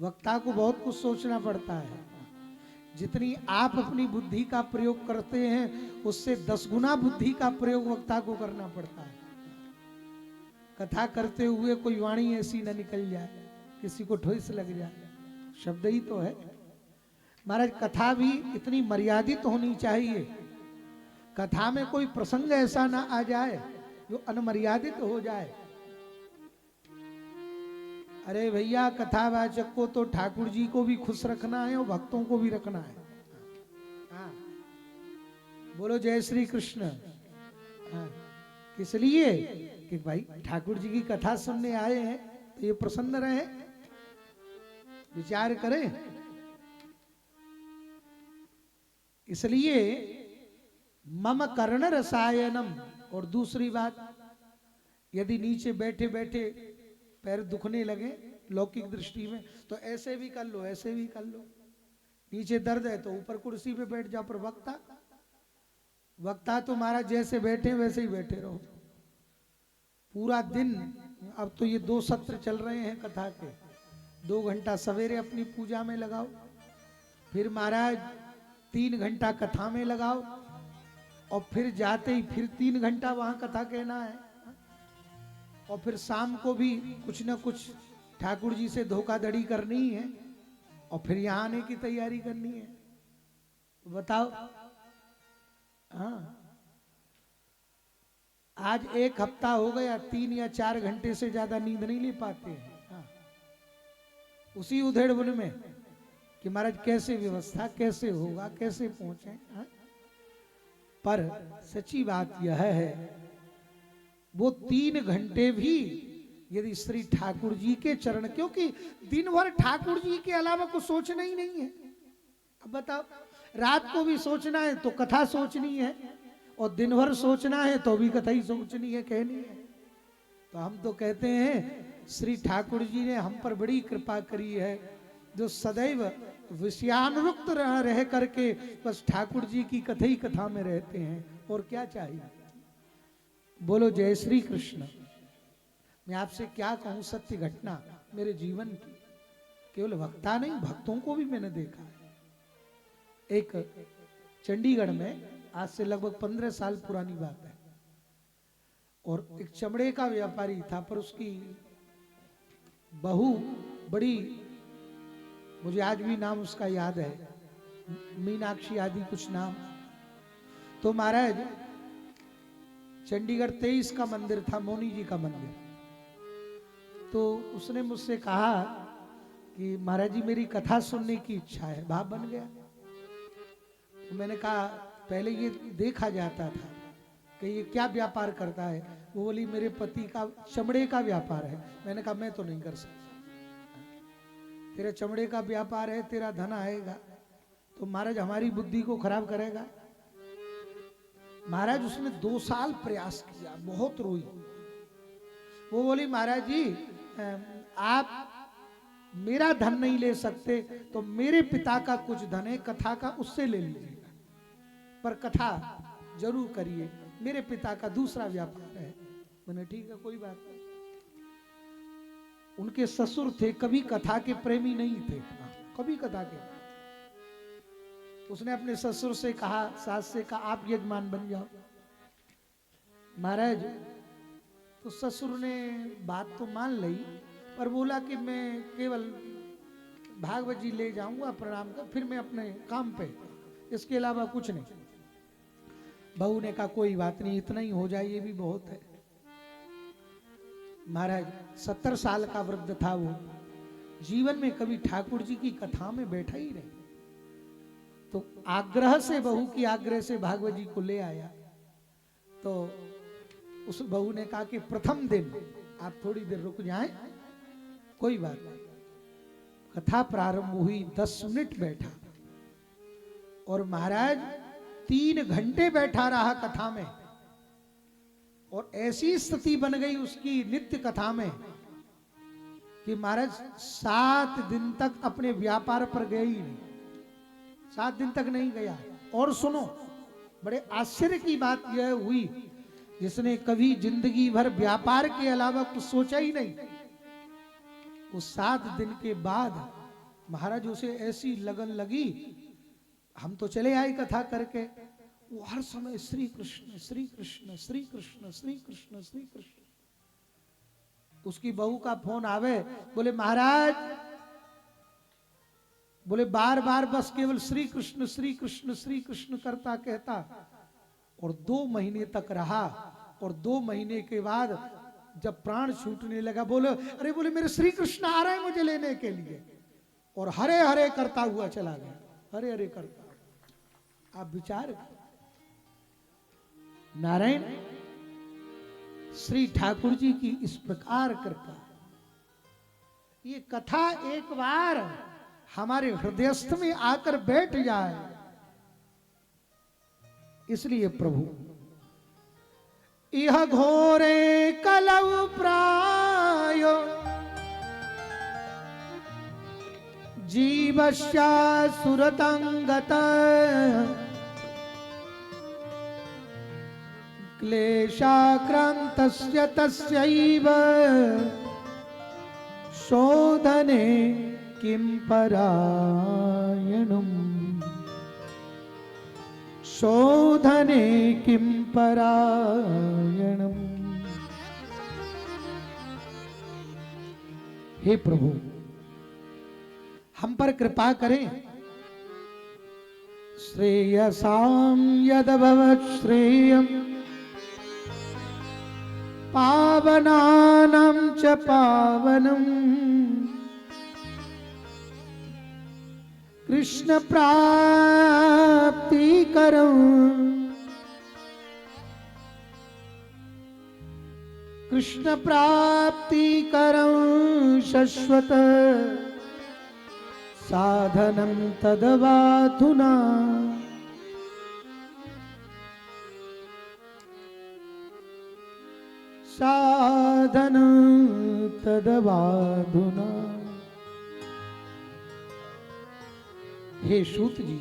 वक्ता को बहुत कुछ सोचना पड़ता है। जितनी आप अपनी बुद्धि का प्रयोग करते हैं उससे 10 गुना बुद्धि का प्रयोग वक्ता को करना पड़ता है। कथा करते हुए कोई वाणी ऐसी न निकल जाए, किसी को ठोस लग जाए, शब्द ही तो है महाराज। कथा भी इतनी मर्यादित होनी चाहिए, कथा में कोई प्रसंग ऐसा ना आ जाए जो अनमर्यादित हो जाए। अरे भैया कथावाचक को तो ठाकुर जी को भी खुश रखना है और भक्तों को भी रखना है। हाँ बोलो जय श्री कृष्ण। हाँ किस लिए कि भाई ठाकुर जी की कथा सुनने आए हैं तो ये प्रसन्न रहे, विचार करें। इसलिए मम कर्ण रसायनम। और दूसरी बात, यदि नीचे बैठे बैठे पैर दुखने लगे लौकिक दृष्टि में तो ऐसे भी कर लो, ऐसे भी कर लो। नीचे दर्द है तो ऊपर कुर्सी पे बैठ जाओ। पर वक्ता तो महाराज जैसे बैठे वैसे ही बैठे रहो पूरा दिन। अब तो ये 2 सत्र चल रहे हैं कथा के। 2 घंटा सवेरे अपनी पूजा में लगाओ, फिर महाराज 3 घंटा कथा में लगाओ, और फिर जाते ही फिर 3 घंटा वहां कथा कहना है, और फिर शाम को भी कुछ ना कुछ ठाकुर जी से धोखाधड़ी करनी है, और फिर यहाँ आने की तैयारी करनी है। तो बताओ। हाँ आज 1 हफ्ता हो गया 3 या 4 घंटे से ज्यादा नींद नहीं ले पाते हैं। हाँ उसी उधेड़-बुन में कि महाराज कैसे व्यवस्था, कैसे होगा, कैसे पहुंचे। हाँ? पर सच्ची बात यह है वो 3 घंटे भी यदि श्री ठाकुर जी के चरण, क्योंकि दिन भर ठाकुर जी के अलावा कुछ सोचना ही नहीं है। अब बताओ, रात को भी सोचना है तो कथा सोचनी है, और दिन भर सोचना है तो भी कथा ही सोचनी है, कहनी है। तो हम तो कहते हैं श्री ठाकुर जी ने हम पर बड़ी कृपा करी है, जो सदैव विषयानुरुक्त रह करके बस ठाकुर जी की कथा ही कथा में रहते हैं। और क्या चाहिए। बोलो जय श्री कृष्ण। मैं आपसे क्या कहूं, सत्य घटना मेरे जीवन की, केवल वक्ता नहीं भक्तों को भी मैंने देखा है। एक चंडीगढ़ में आज से लगभग 15 साल पुरानी बात है, और एक चमड़े का व्यापारी था, पर उसकी बहू बड़ी, मुझे आज भी नाम उसका याद है, मीनाक्षी आदि कुछ नाम। तो महाराज चंडीगढ़ 23 का मंदिर था, मोनी जी का मंदिर। तो उसने मुझसे कहा कि महाराज जी मेरी कथा सुनने की इच्छा है। भाव बन गया। तो मैंने कहा पहले ये देखा जाता था कि ये क्या व्यापार करता है। वो बोली मेरे पति का चमड़े का व्यापार है। मैंने कहा मैं तो नहीं कर सकता, तेरा चमड़े का व्यापार है, तेरा धन आएगा तो महाराज हमारी बुद्धि को खराब करेगा। महाराज उसने 2 साल प्रयास किया, बहुत रोई। वो बोली महाराज जी आप मेरा धन नहीं ले सकते तो मेरे पिता का कुछ धन है कथा का, उससे ले लीजिएगा, पर कथा जरूर करिए, मेरे पिता का दूसरा व्यापार है। मैंने ठीक है कोई बात नहीं। उनके ससुर थे, कभी कथा के प्रेमी नहीं थे, कभी कथा के। उसने अपने ससुर से कहा, सास से कहा आप यजमान बन जाओ। महाराज तो ससुर ने बात तो मान ली, पर बोला कि मैं केवल भागवत जी ले जाऊंगा प्रणाम कर, फिर मैं अपने काम पे, इसके अलावा कुछ नहीं। बहू ने कहा कोई बात नहीं, इतना ही हो जाए, ये भी बहुत है। महाराज 70 साल का वृद्ध था वो, जीवन में कभी ठाकुर जी की कथा में बैठा ही नहीं। तो आग्रह से, बहू की आग्रह से भागवत जी को ले आया। तो उस बहू ने कहा कि प्रथम दिन आप थोड़ी देर रुक जाएं, कोई बात नहीं। कथा प्रारंभ हुई, 10 मिनट बैठा, और महाराज 3 घंटे बैठा रहा कथा में, और ऐसी स्थिति बन गई उसकी नित्य कथा में कि महाराज 7 दिन तक अपने व्यापार पर गए ही नहीं, 7 दिन तक नहीं गया। और सुनो, बड़े आश्चर्य की बात यह हुई जिसने कभी जिंदगी भर व्यापार के अलावा कुछ सोचा ही नहीं, उस 7 दिन के बाद महाराज उसे ऐसी लगन लगी, हम तो चले आए कथा करके, वो हर समय श्री कृष्ण श्री कृष्ण श्री कृष्ण श्री कृष्ण श्री कृष्ण। उसकी बहू का फोन आवे, बोले महाराज, बोले बार बार बस केवल श्री कृष्ण श्री कृष्ण श्री कृष्ण करता कहता, और 2 महीने तक रहा। और 2 महीने के बाद जब प्राण छूटने लगा, बोले अरे बोले मेरे श्री कृष्ण आ रहे हैं मुझे लेने के लिए, और हरे हरे करता हुआ चला गया, हरे हरे करता। आप विचार करें, नारायण श्री ठाकुर जी की इस प्रकार कृपा, ये कथा एक बार हमारे हृदयस्थ में आकर बैठ जाए, इसलिए प्रभु यह घोरे कलौ प्रायो जीवस्या सुरतंगत क्लेशाक्रांतस्य तस्यैव शोधने किं परायणम् शोधने किं परायणम्। हे प्रभु, हम पर कृपा करें। श्रेयसां यदभवत् श्रेयम् पावनानां च पावनम् कृष्ण प्राप्तिकरं कृष्ण प्राप्तिकरं शाश्वत साधनं तदवाधुना साधनं तदवाधुना। हे सूत जी,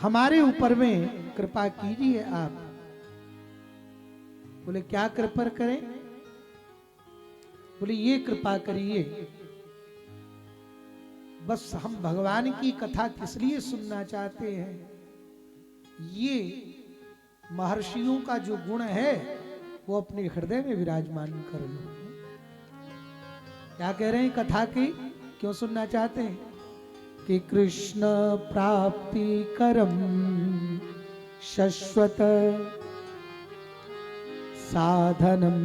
हमारे ऊपर में कृपा कीजिए आप। बोले क्या कृपा करें? बोले ये कृपा करिए, बस हम भगवान की कथा किस लिए सुनना चाहते हैं, ये महर्षियों का जो गुण है वो अपने हृदय में विराजमान कर लो। क्या कह रहे हैं? कथा की क्यों सुनना चाहते हैं? कि कृष्ण प्राप्ति करम शाश्वत साधनम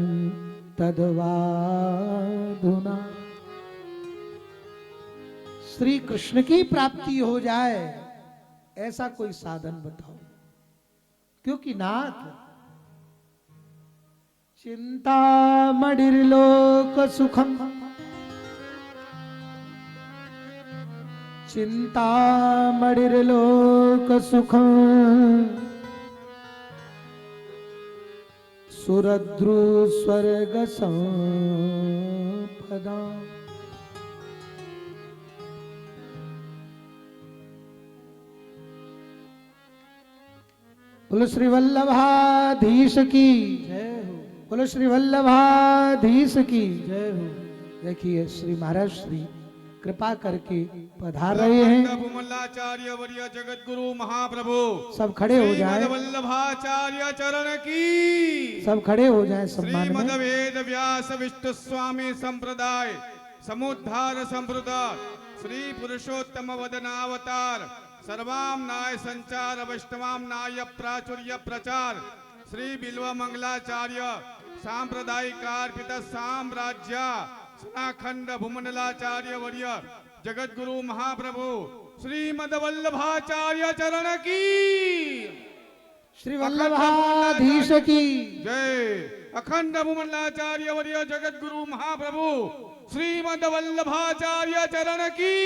तदवाधुना। श्री कृष्ण की प्राप्ति हो जाए ऐसा कोई साधन बताओ, क्योंकि नाथ चिंता मणिर्लोक सुखम चिंता मणिर्लोक सुखम सुरद्रु स्वर्ग संपदा। बोलो श्री वल्लभाधीश की जय हो, बोलो श्री वल्लभाधीश की जय हो। देखिए श्री महाराज श्री कृपा करके पधार रहे हैं। भूमलाचार्य वर्य जगत गुरु महाप्रभु सब खड़े हो जाएं। वल्लभाचार्य चरण की सब खड़े हो जाएं सम्मान श्रीमद में। वेद व्यास विष्णु स्वामी संप्रदाय समुद्धार संप्रदाय श्री पुरुषोत्तम वदनावतार सर्वामनाय संचार वैष्णवामनाय प्राचुर्य प्रचार श्री बिल्व मंगलाचार्य सांप्रदायिकार्पित साम्राज्य सनाखंड भूमंडलाचार्य वर्य जगत गुरु महाप्रभु श्रीमद वल्लभाचार्य चरण की श्री वल्लभाधीश की जय। अखंड भूमंडलाचार्य वर्य जगत गुरु महाप्रभु श्रीमद वल्लभाचार्य चरण की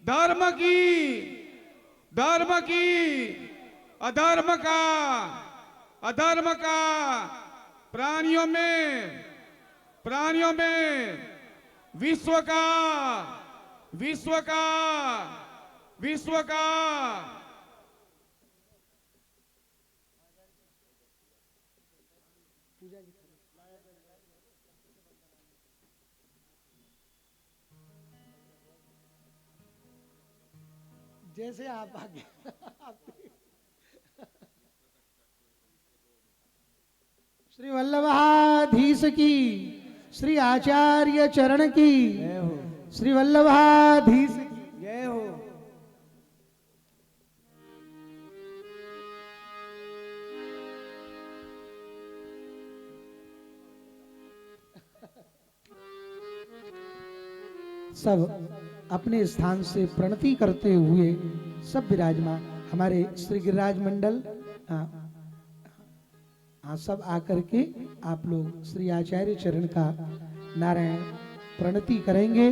धर्म की अधर्म का प्राणियों में विश्व का जैसे आप आगे श्री वल्लभाधीश की, श्री आचार्य चरण की, जय हो, श्री वल्लभाधीश की। जय हो। सब अपने स्थान से प्रणति करते हुए सब विराजमान हमारे श्री गिरिराज मंडल सब आकर के आप लोग श्री आचार्य चरण का नारायण प्रणति करेंगे।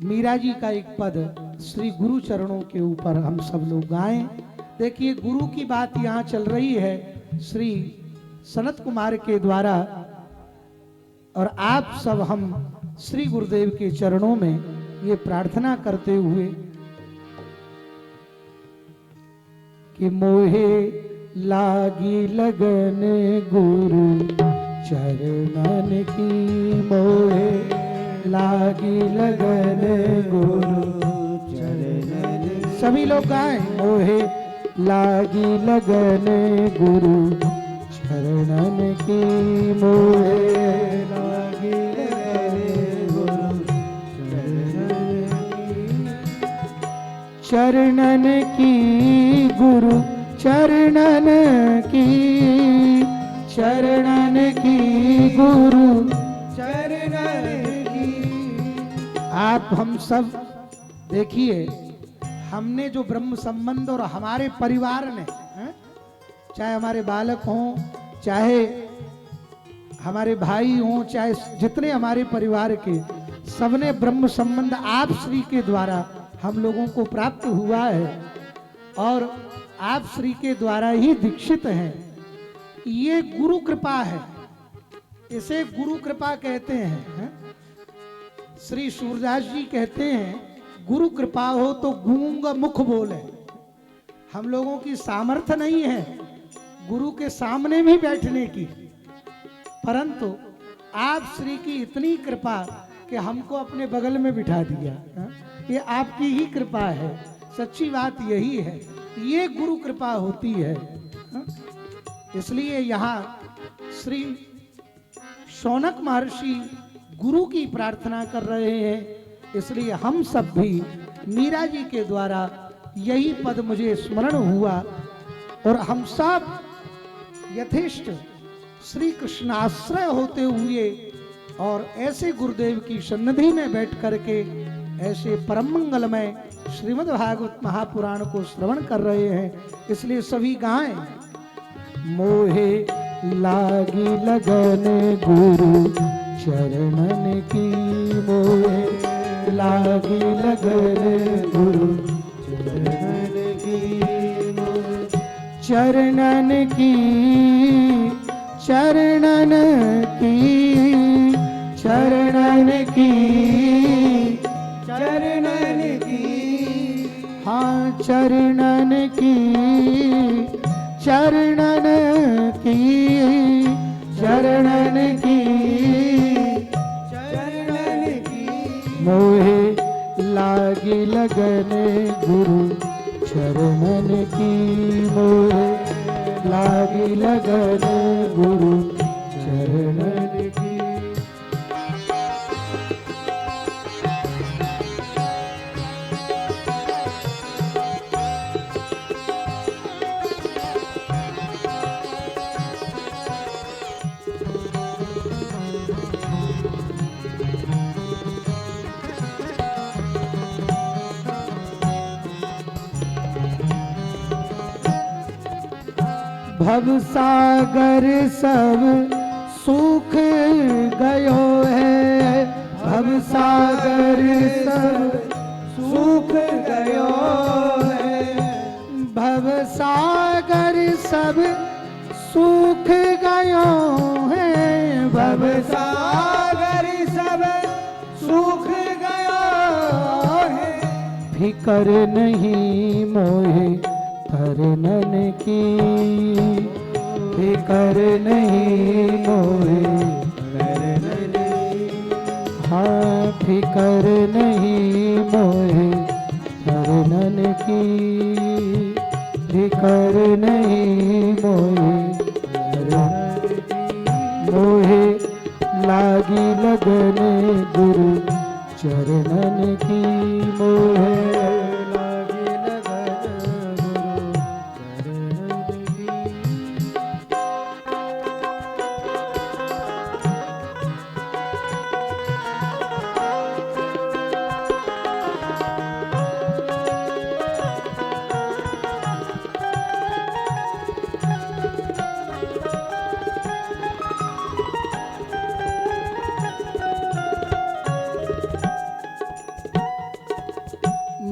मीरा जी का एक पद श्री गुरु चरणों के ऊपर हम सब लोग गाएं। देखिए गुरु की बात यहाँ चल रही है श्री सनत कुमार के द्वारा, और आप सब हम श्री गुरुदेव के चरणों में ये प्रार्थना करते हुए कि मोहे लागी लगन गुरु चरणन की, मोहे लागी लगन गुरु चरणन। सभी लोग गाएं, मोहे लागी लगन गुरु चरणन की, मोहे लागी लगन गुरु चरणन की, गुरु चरणन की, चरणन की, गुरु चरणन की। आप हम सब देखिए, हमने जो ब्रह्म संबंध और हमारे परिवार ने, चाहे हमारे बालक हों, चाहे हमारे भाई हों, चाहे जितने हमारे परिवार के, सबने ब्रह्म संबंध आप श्री के द्वारा हम लोगों को प्राप्त हुआ है और आप श्री के द्वारा ही दीक्षित हैं। ये गुरु कृपा है, इसे गुरु कृपा कहते हैं। श्री सूरदास जी कहते हैं गुरु कृपा हो तो गूंग मुख बोले। हम लोगों की सामर्थ्य नहीं है गुरु के सामने भी बैठने की, परंतु आप श्री की इतनी कृपा कि हमको अपने बगल में बिठा दिया। ये आपकी ही कृपा है, सच्ची बात यही है, ये गुरु कृपा होती है। इसलिए यहाँ श्री शौनक महर्षि गुरु की प्रार्थना कर रहे हैं, इसलिए हम सब भी मीरा जी के द्वारा यही पद मुझे स्मरण हुआ और हम सब यथेष्ट श्री कृष्णाश्रय होते हुए और ऐसे गुरुदेव की सन्निधि में बैठ करके ऐसे परम मंगलमय श्रीमद् भागवत महापुराण को श्रवण कर रहे हैं। इसलिए सभी गाएं, मोहे लागी लगन गुरु चरणन की, मोहे लागी लगन गुरु चरणन की, चरणन की, चरणन की, चरणन की, चरणन की, हाँ चरणन की, चरणन की, चरणन की, चरणन की। मोहे लागी लगन गुरु चरणन की, मोहे लागी लगन गुरु चरणन की। भव सागर सब सूख गयो है, भव सागर सब सूख गयो है, भव सागर सब सूख गयो है, भव सागर सब सूख गयो है। फिकर नहीं मोहे तरनन की, फिकर नहीं मोहे तरनन, हाँ फिकर नहीं मोहे चरणन की, फिकर नहीं मोहे चरणन की। मोहे लागी लगन गुरु चरणन की, मोहे लागी लगन गुरु चरणन की।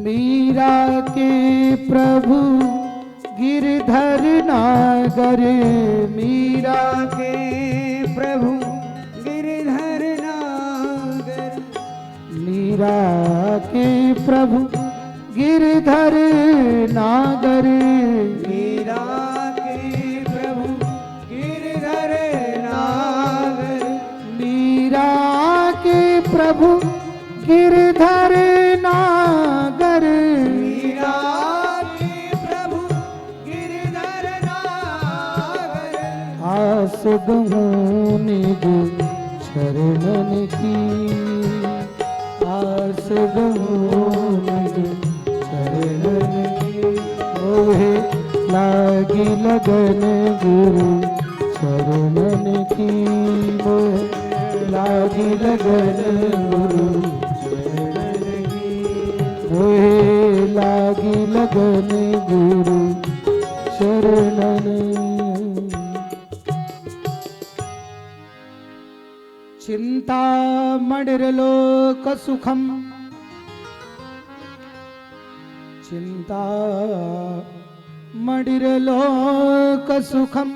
मीरा के प्रभु गिरधर नागर, मीरा के प्रभु गिरधर नागर, मीरा के प्रभु गिरधर नागर, मीरा के प्रभु गिरधर नागर, मीरा के प्रभु गिरधर नागर, मीरा के प्रभु गिरधर नागर। आस गहूँ निज चरणन की, आस गहूँ निज चरणन की। मोहे लागी लगन गुरु चरणन की, मोहे लागी लगन गुरु मोहे लागी लगन गुरु शरणन। चिंता मणिर्लोक सुखम, चिंता मणिर्लोक सुखम,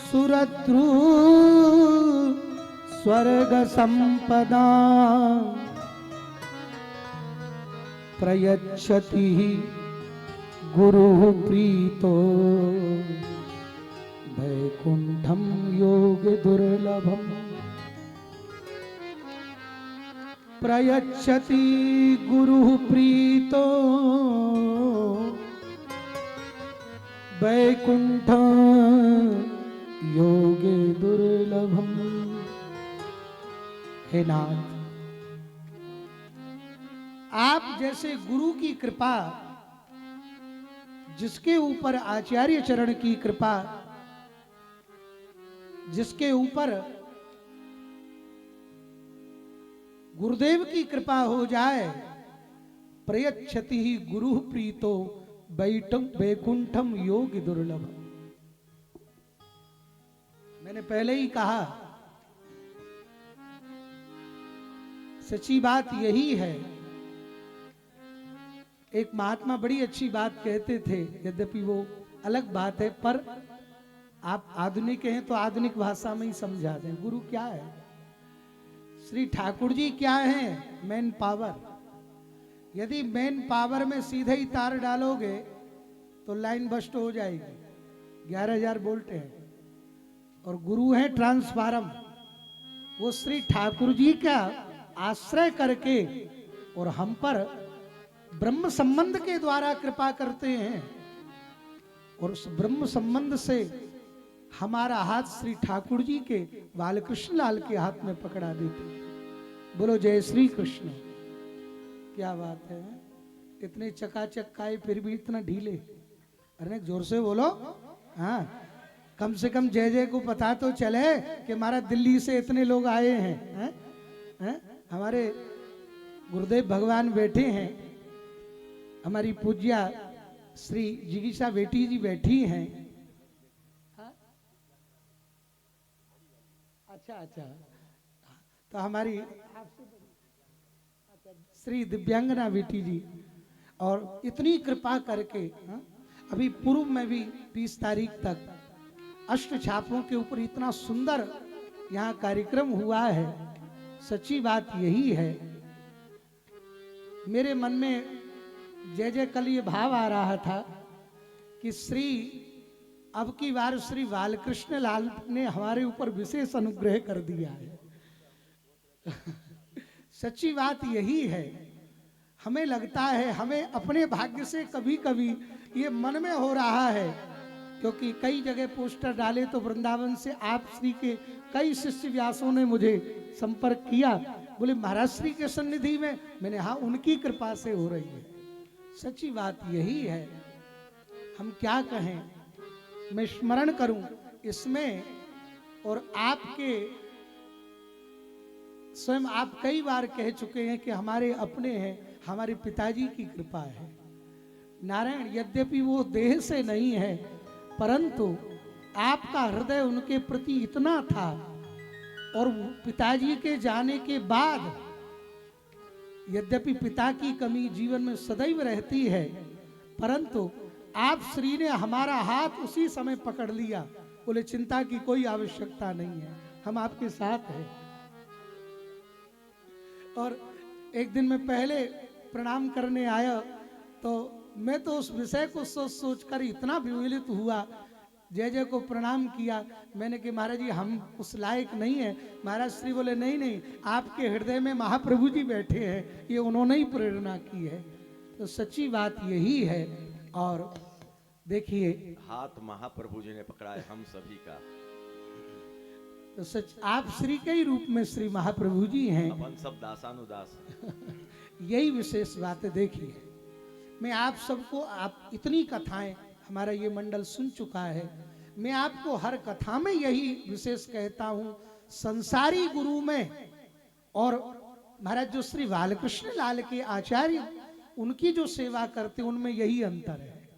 सुरद्रु स्वर्ग संपदा, प्रयच्छति गुरुः प्रीतो वैकुंठम योग दुर्लभम, प्रयच्छति गुरुः प्रीतो वैकुंठ योग दुर्लभम। हे नाथ, आप जैसे गुरु की कृपा, जिसके ऊपर आचार्य चरण की कृपा, जिसके ऊपर गुरुदेव की कृपा हो जाए, प्रयच्छति ही गुरु प्रीतो वैकुंठम योग दुर्लभ। मैंने पहले ही कहा, सच्ची बात यही है। एक महात्मा बड़ी अच्छी बात कहते थे, यद्यपि वो अलग बात है, पर आप आधुनिक हैं तो आधुनिक भाषा में ही समझा दें। गुरु क्या है? श्री ठाकुर जी क्या है? Man power. यदि मैन पावर में सीधे ही तार डालोगे तो लाइन बस्ट हो जाएगी। 11,000 वोल्ट है। और गुरु है ट्रांसफार्म। वो श्री ठाकुर जी का आश्रय करके और हम पर ब्रह्म संबंध के द्वारा कृपा करते हैं, और उस ब्रह्म संबंध से हमारा हाथ श्री ठाकुर जी के बालकृष्ण लाल के हाथ में पकड़ा देते। बोलो जय श्री कृष्ण। क्या बात है, इतने चकाचक काए फिर भी इतना ढीले। अरे जोर से बोलो। हाँ, कम से कम जय जय को पता तो चले कि हमारा दिल्ली से इतने लोग आए हैं, हैं? हमारे गुरुदेव भगवान बैठे हैं, हमारी पूज्या श्री जिगीषा बेटी जी बैठी हैं। अच्छा अच्छा, तो हमारी श्री दिव्यांगना बेटी जी, और इतनी कृपा करके अभी पूर्व में भी 30 तारीख तक अष्ट छापों के ऊपर इतना सुंदर यहाँ कार्यक्रम हुआ है। सच्ची बात यही है। मेरे मन में जय जय कल ये भाव आ रहा था कि श्री अब की बार श्री बालकृष्ण लाल ने हमारे ऊपर विशेष अनुग्रह कर दिया है। सच्ची बात यही है। हमें लगता है हमें अपने भाग्य से कभी कभी ये मन में हो रहा है, क्योंकि कई जगह पोस्टर डाले तो वृंदावन से आप श्री के कई शिष्य व्यासों ने मुझे संपर्क किया, बोले महाराज श्री के सन्निधि में। मैंने हाँ, उनकी कृपा से हो रही है। सच्ची बात यही है। हम क्या कहें, मैं स्मरण करूं इसमें, और आपके स्वयं आप कई बार कह चुके हैं कि हमारे अपने हैं, हमारे पिताजी की कृपा है। नारायण यद्यपि वो देह से नहीं है, परंतु आपका हृदय उनके प्रति इतना था, और पिताजी के जाने के बाद यद्यपि पिता की कमी जीवन में सदैव रहती है, परंतु आप श्री ने हमारा हाथ उसी समय पकड़ लिया, बोले चिंता की कोई आवश्यकता नहीं है, हम आपके साथ हैं। और एक दिन मैं पहले प्रणाम करने आया तो मैं तो उस विषय को सोच सोच कर इतना विचलित हुआ। जय जय को प्रणाम किया, मैंने कि महाराज जी हम उस लायक नहीं है। महाराज श्री बोले नहीं नहीं, आपके हृदय में महाप्रभु जी बैठे हैं, ये उन्होंने ही प्रेरणा की है। तो सच्ची बात यही है। और देखिए, हाथ महाप्रभु जी ने पकड़ा है हम सभी का। तो सच आप श्री के ही रूप में श्री महाप्रभु जी हैं, अपन सब दासानुदास हैं। यही विशेष बात है। देखिए, मैं आप सबको, आप इतनी कथाएं हमारा ये मंडल सुन चुका है, मैं आपको हर कथा में यही विशेष कहता हूं, संसारी गुरु में और महाराज जो श्री बालकृष्ण लाल के आचार्य उनकी जो सेवा करते उनमें यही अंतर है।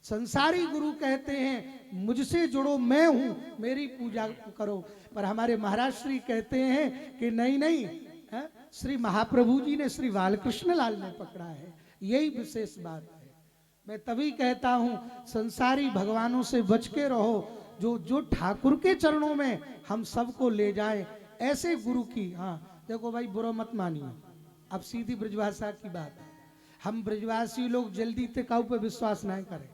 संसारी गुरु कहते हैं मुझसे जुड़ो, मैं हूं, मेरी पूजा करो, पर हमारे महाराज श्री कहते हैं कि नहीं नहीं, श्री महाप्रभु जी ने श्री बालकृष्ण लाल ने पकड़ा है। यही विशेष बात है। मैं तभी कहता हूं संसारी भगवानों से बच के रहो, जो ठाकुर के चरणों में हम सबको ले जाएं, ऐसे गुरु की। हाँ देखो भाई, बुरा मत मानिए, अब सीधी ब्रजभाषा की बात है। हम ब्रजवासी लोग जल्दी टिकाऊ पे विश्वास नहीं करें,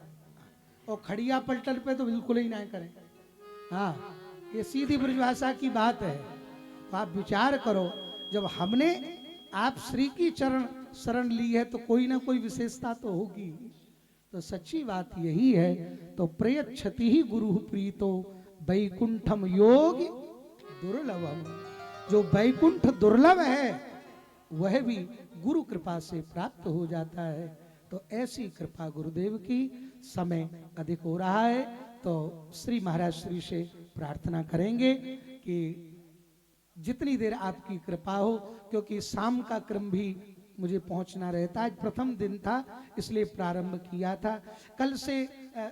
और खड़िया पलटन पे तो बिल्कुल ही नहीं करें। हाँ, ये सीधी ब्रजभाषा की बात है। तो आप विचार करो, जब हमने आप श्री की चरण शरण ली है तो कोई ना कोई विशेषता तो होगी। तो सच्ची बात यही है। तो प्रयच्छति ही गुरु प्रीतो वैकुंठम योग दुर्लभम। जो वैकुंठ दुर्लभ है वह भी गुरु कृपा से प्राप्त हो जाता है। तो ऐसी कृपा गुरुदेव की। समय अधिक हो रहा है तो श्री महाराज श्री से प्रार्थना करेंगे कि जितनी देर आपकी कृपा हो, क्योंकि शाम का क्रम भी मुझे पहुंचना रहता है। आज प्रथम दिन था इसलिए प्रारंभ किया था। कल से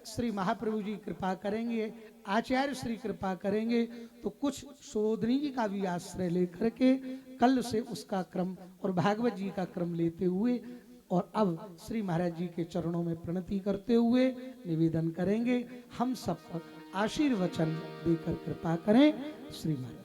श्री महाप्रभु जी कृपा करेंगे, आचार्य श्री कृपा करेंगे, तो कुछ सुबोधनी जी का भी आश्रय लेकर के कल से उसका क्रम और भागवत जी का क्रम लेते हुए, और अब श्री महाराज जी के चरणों में प्रणति करते हुए निवेदन करेंगे। हम सब पर आशीर्वचन देकर कृपा करें श्री महाराज।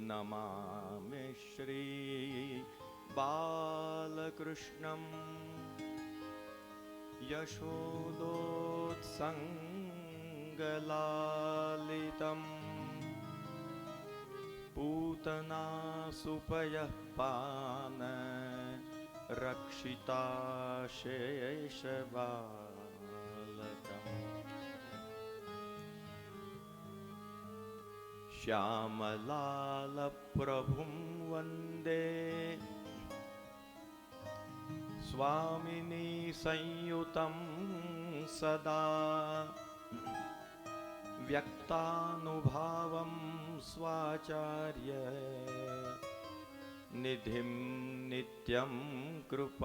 नमामि श्री बालकृष्णं यशोदोत्सङ्गलालितं पूतना सुपयः पान रक्षिता शेषबालकम् श्यामलाल प्रभुं वन्दे स्वामिनी संयुतं सदा व्यक्तानुभावं स्वाचार्य निधिं नित्यं कृपाधिकम्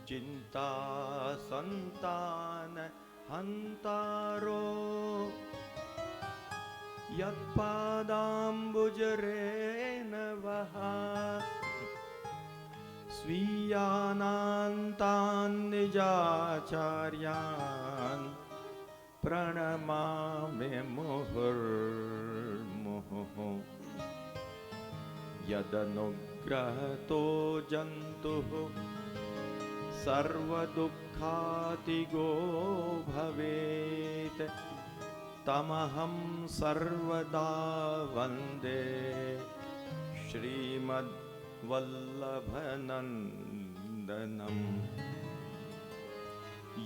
चिंता संतान हंतारो यत्पादाम्बुजरेण वहा स्वीयानान्तान् निजाचार्यान् प्रणमामि मुहुर्मुहुः यदनुग्रहतो जन्तुः सर्वदुःखातिगो भवेत् तमहं सर्वदा वन्दे श्रीमद्वल्लभनन्दनम्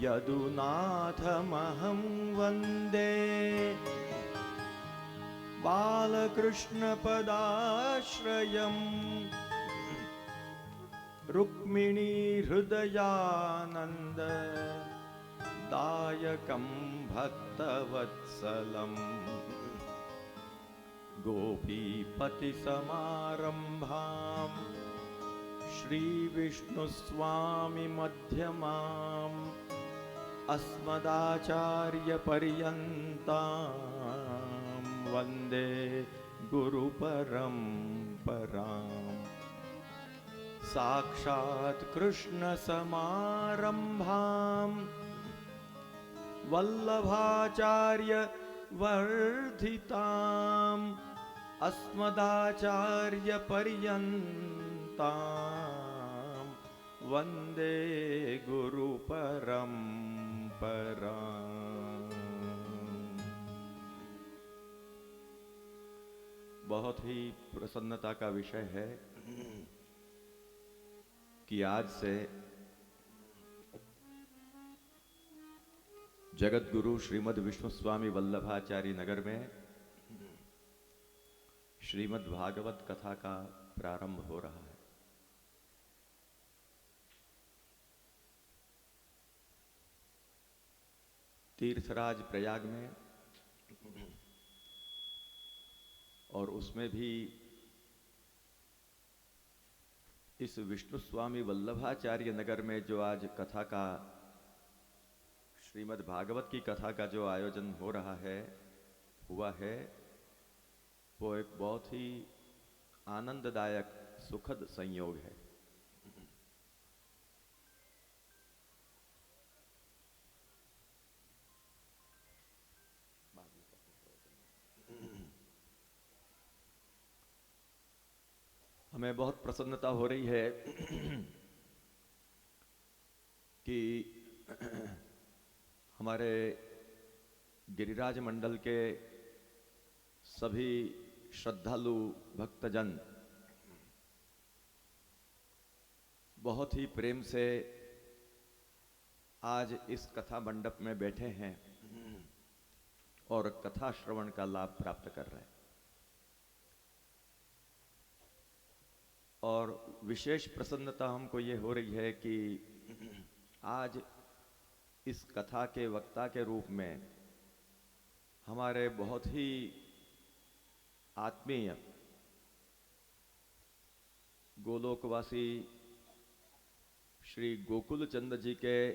यदुनाथमहं वन्दे बालकृष्णपदाश्रयम् रुक्मिणी हृदयानंद दायकं भक्तवत्सलम् गोपीपतिसमारम्भां श्रीविष्णुस्वामिमध्यमाम् अस्मदाचार्यपर्यन्तां वन्दे गुरुपरम्पराम् साक्षात् कृष्णसमारम्भां वल्लभाचार्य वर्धिताम् अस्मदाचार्यपर्यन्तां वन्दे गुरुपरम्पराम्। बहुत ही प्रसन्नता का विषय है कि आज से जगत गुरु श्रीमद् विष्णु स्वामी वल्लभाचार्य नगर में श्रीमद् भागवत कथा का प्रारंभ हो रहा है। तीर्थराज प्रयाग में और उसमें भी इस विष्णु स्वामी वल्लभाचार्य नगर में जो आज कथा का श्रीमद् भागवत की कथा का जो आयोजन हो रहा है हुआ है वो एक बहुत ही आनंददायक सुखद संयोग है। हमें बहुत प्रसन्नता हो रही है कि हमारे गिरिराज मंडल के सभी श्रद्धालु भक्तजन बहुत ही प्रेम से आज इस कथा मंडप में बैठे हैं और कथा श्रवण का लाभ प्राप्त कर रहे हैं। और विशेष प्रसन्नता हमको ये हो रही है कि आज इस कथा के वक्ता के रूप में हमारे बहुत ही आत्मीय गोलोकवासी श्री गोकुल चंद जी के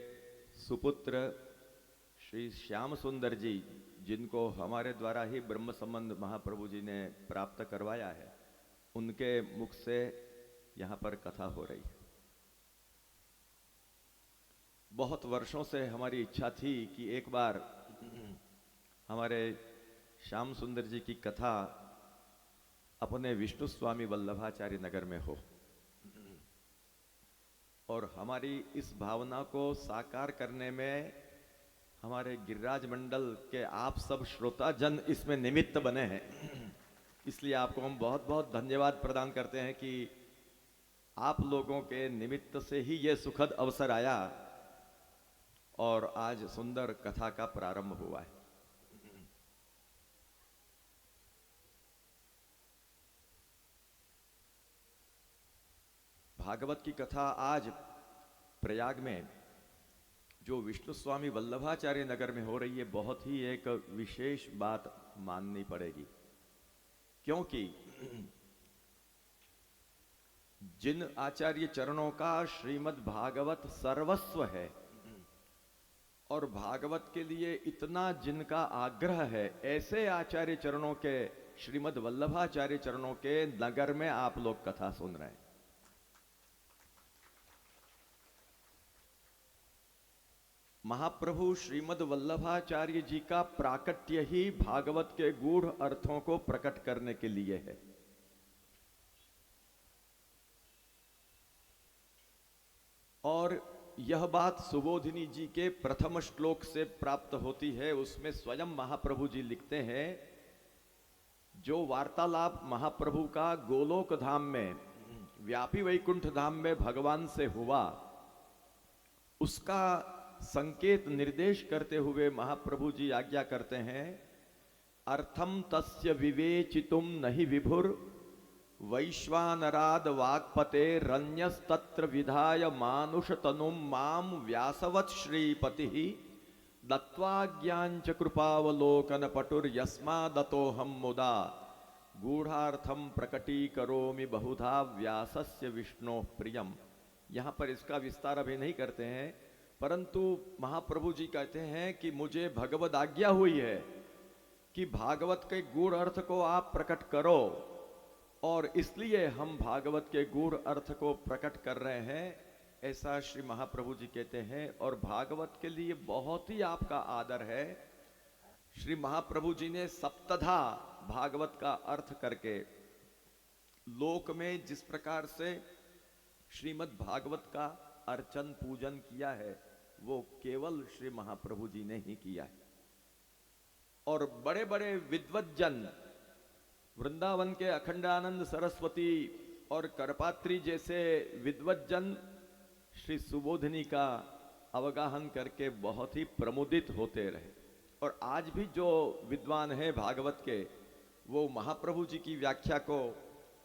सुपुत्र श्री श्याम सुंदर जी, जिनको हमारे द्वारा ही ब्रह्म संबंध महाप्रभु जी ने प्राप्त करवाया है, उनके मुख से यहाँ पर कथा हो रही है। बहुत वर्षों से हमारी इच्छा थी कि एक बार हमारे श्याम सुंदर जी की कथा अपने विष्णु स्वामी वल्लभाचार्य नगर में हो, और हमारी इस भावना को साकार करने में हमारे गिरिराज मंडल के आप सब श्रोता जन इसमें निमित्त बने हैं। इसलिए आपको हम बहुत बहुत धन्यवाद प्रदान करते हैं कि आप लोगों के निमित्त से ही ये सुखद अवसर आया और आज सुंदर कथा का प्रारंभ हुआ है। भागवत की कथा आज प्रयाग में जो विष्णु स्वामी वल्लभाचार्य नगर में हो रही है, बहुत ही एक विशेष बात माननी पड़ेगी। क्योंकि जिन आचार्य चरणों का श्रीमद् भागवत सर्वस्व है और भागवत के लिए इतना जिनका आग्रह है, ऐसे आचार्य चरणों के, श्रीमद् वल्लभाचार्य चरणों के नगर में आप लोग कथा सुन रहे हैं। महाप्रभु श्रीमद् वल्लभाचार्य जी का प्राकट्य ही भागवत के गूढ़ अर्थों को प्रकट करने के लिए है। और यह बात सुबोधिनी जी के प्रथम श्लोक से प्राप्त होती है। उसमें स्वयं महाप्रभु जी लिखते हैं, जो वार्तालाप महाप्रभु का गोलोक धाम में, व्यापी वैकुंठ धाम में भगवान से हुआ, उसका संकेत निर्देश करते हुए महाप्रभु जी आज्ञा करते हैं, अर्थम तस्य विवेचितुम नहि विभुर वैश्वानराद वाक्पते रण्यस्तत्र विधाय मानुष तनुम माम व्यासवत् श्रीपति दत्वाज्ञांच कृपावलोकन पटुर यस्मादतोहम मुदा गूढ़ार्थम प्रकटीकरोमि बहुधा व्यासस्य विष्णु प्रियम। यहां पर इसका विस्तार अभी नहीं करते हैं, परंतु महाप्रभु जी कहते हैं कि मुझे भगवद आज्ञा हुई है कि भागवत के गूढ़ अर्थ को आप प्रकट करो, और इसलिए हम भागवत के गूढ़ अर्थ को प्रकट कर रहे हैं, ऐसा श्री महाप्रभु जी कहते हैं। और भागवत के लिए बहुत ही आपका आदर है। श्री महाप्रभु जी ने सप्तधा भागवत का अर्थ करके लोक में जिस प्रकार से श्रीमद् भागवत का अर्चन पूजन किया है, वो केवल श्री महाप्रभु जी ने ही किया है। और बड़े बड़े विद्वज्जन, वृंदावन के अखंडानंद सरस्वती और करपात्री जैसे विद्वज्जन श्री सुबोधिनी का अवगाहन करके बहुत ही प्रमुदित होते रहे। और आज भी जो विद्वान हैं भागवत के, वो महाप्रभु जी की व्याख्या को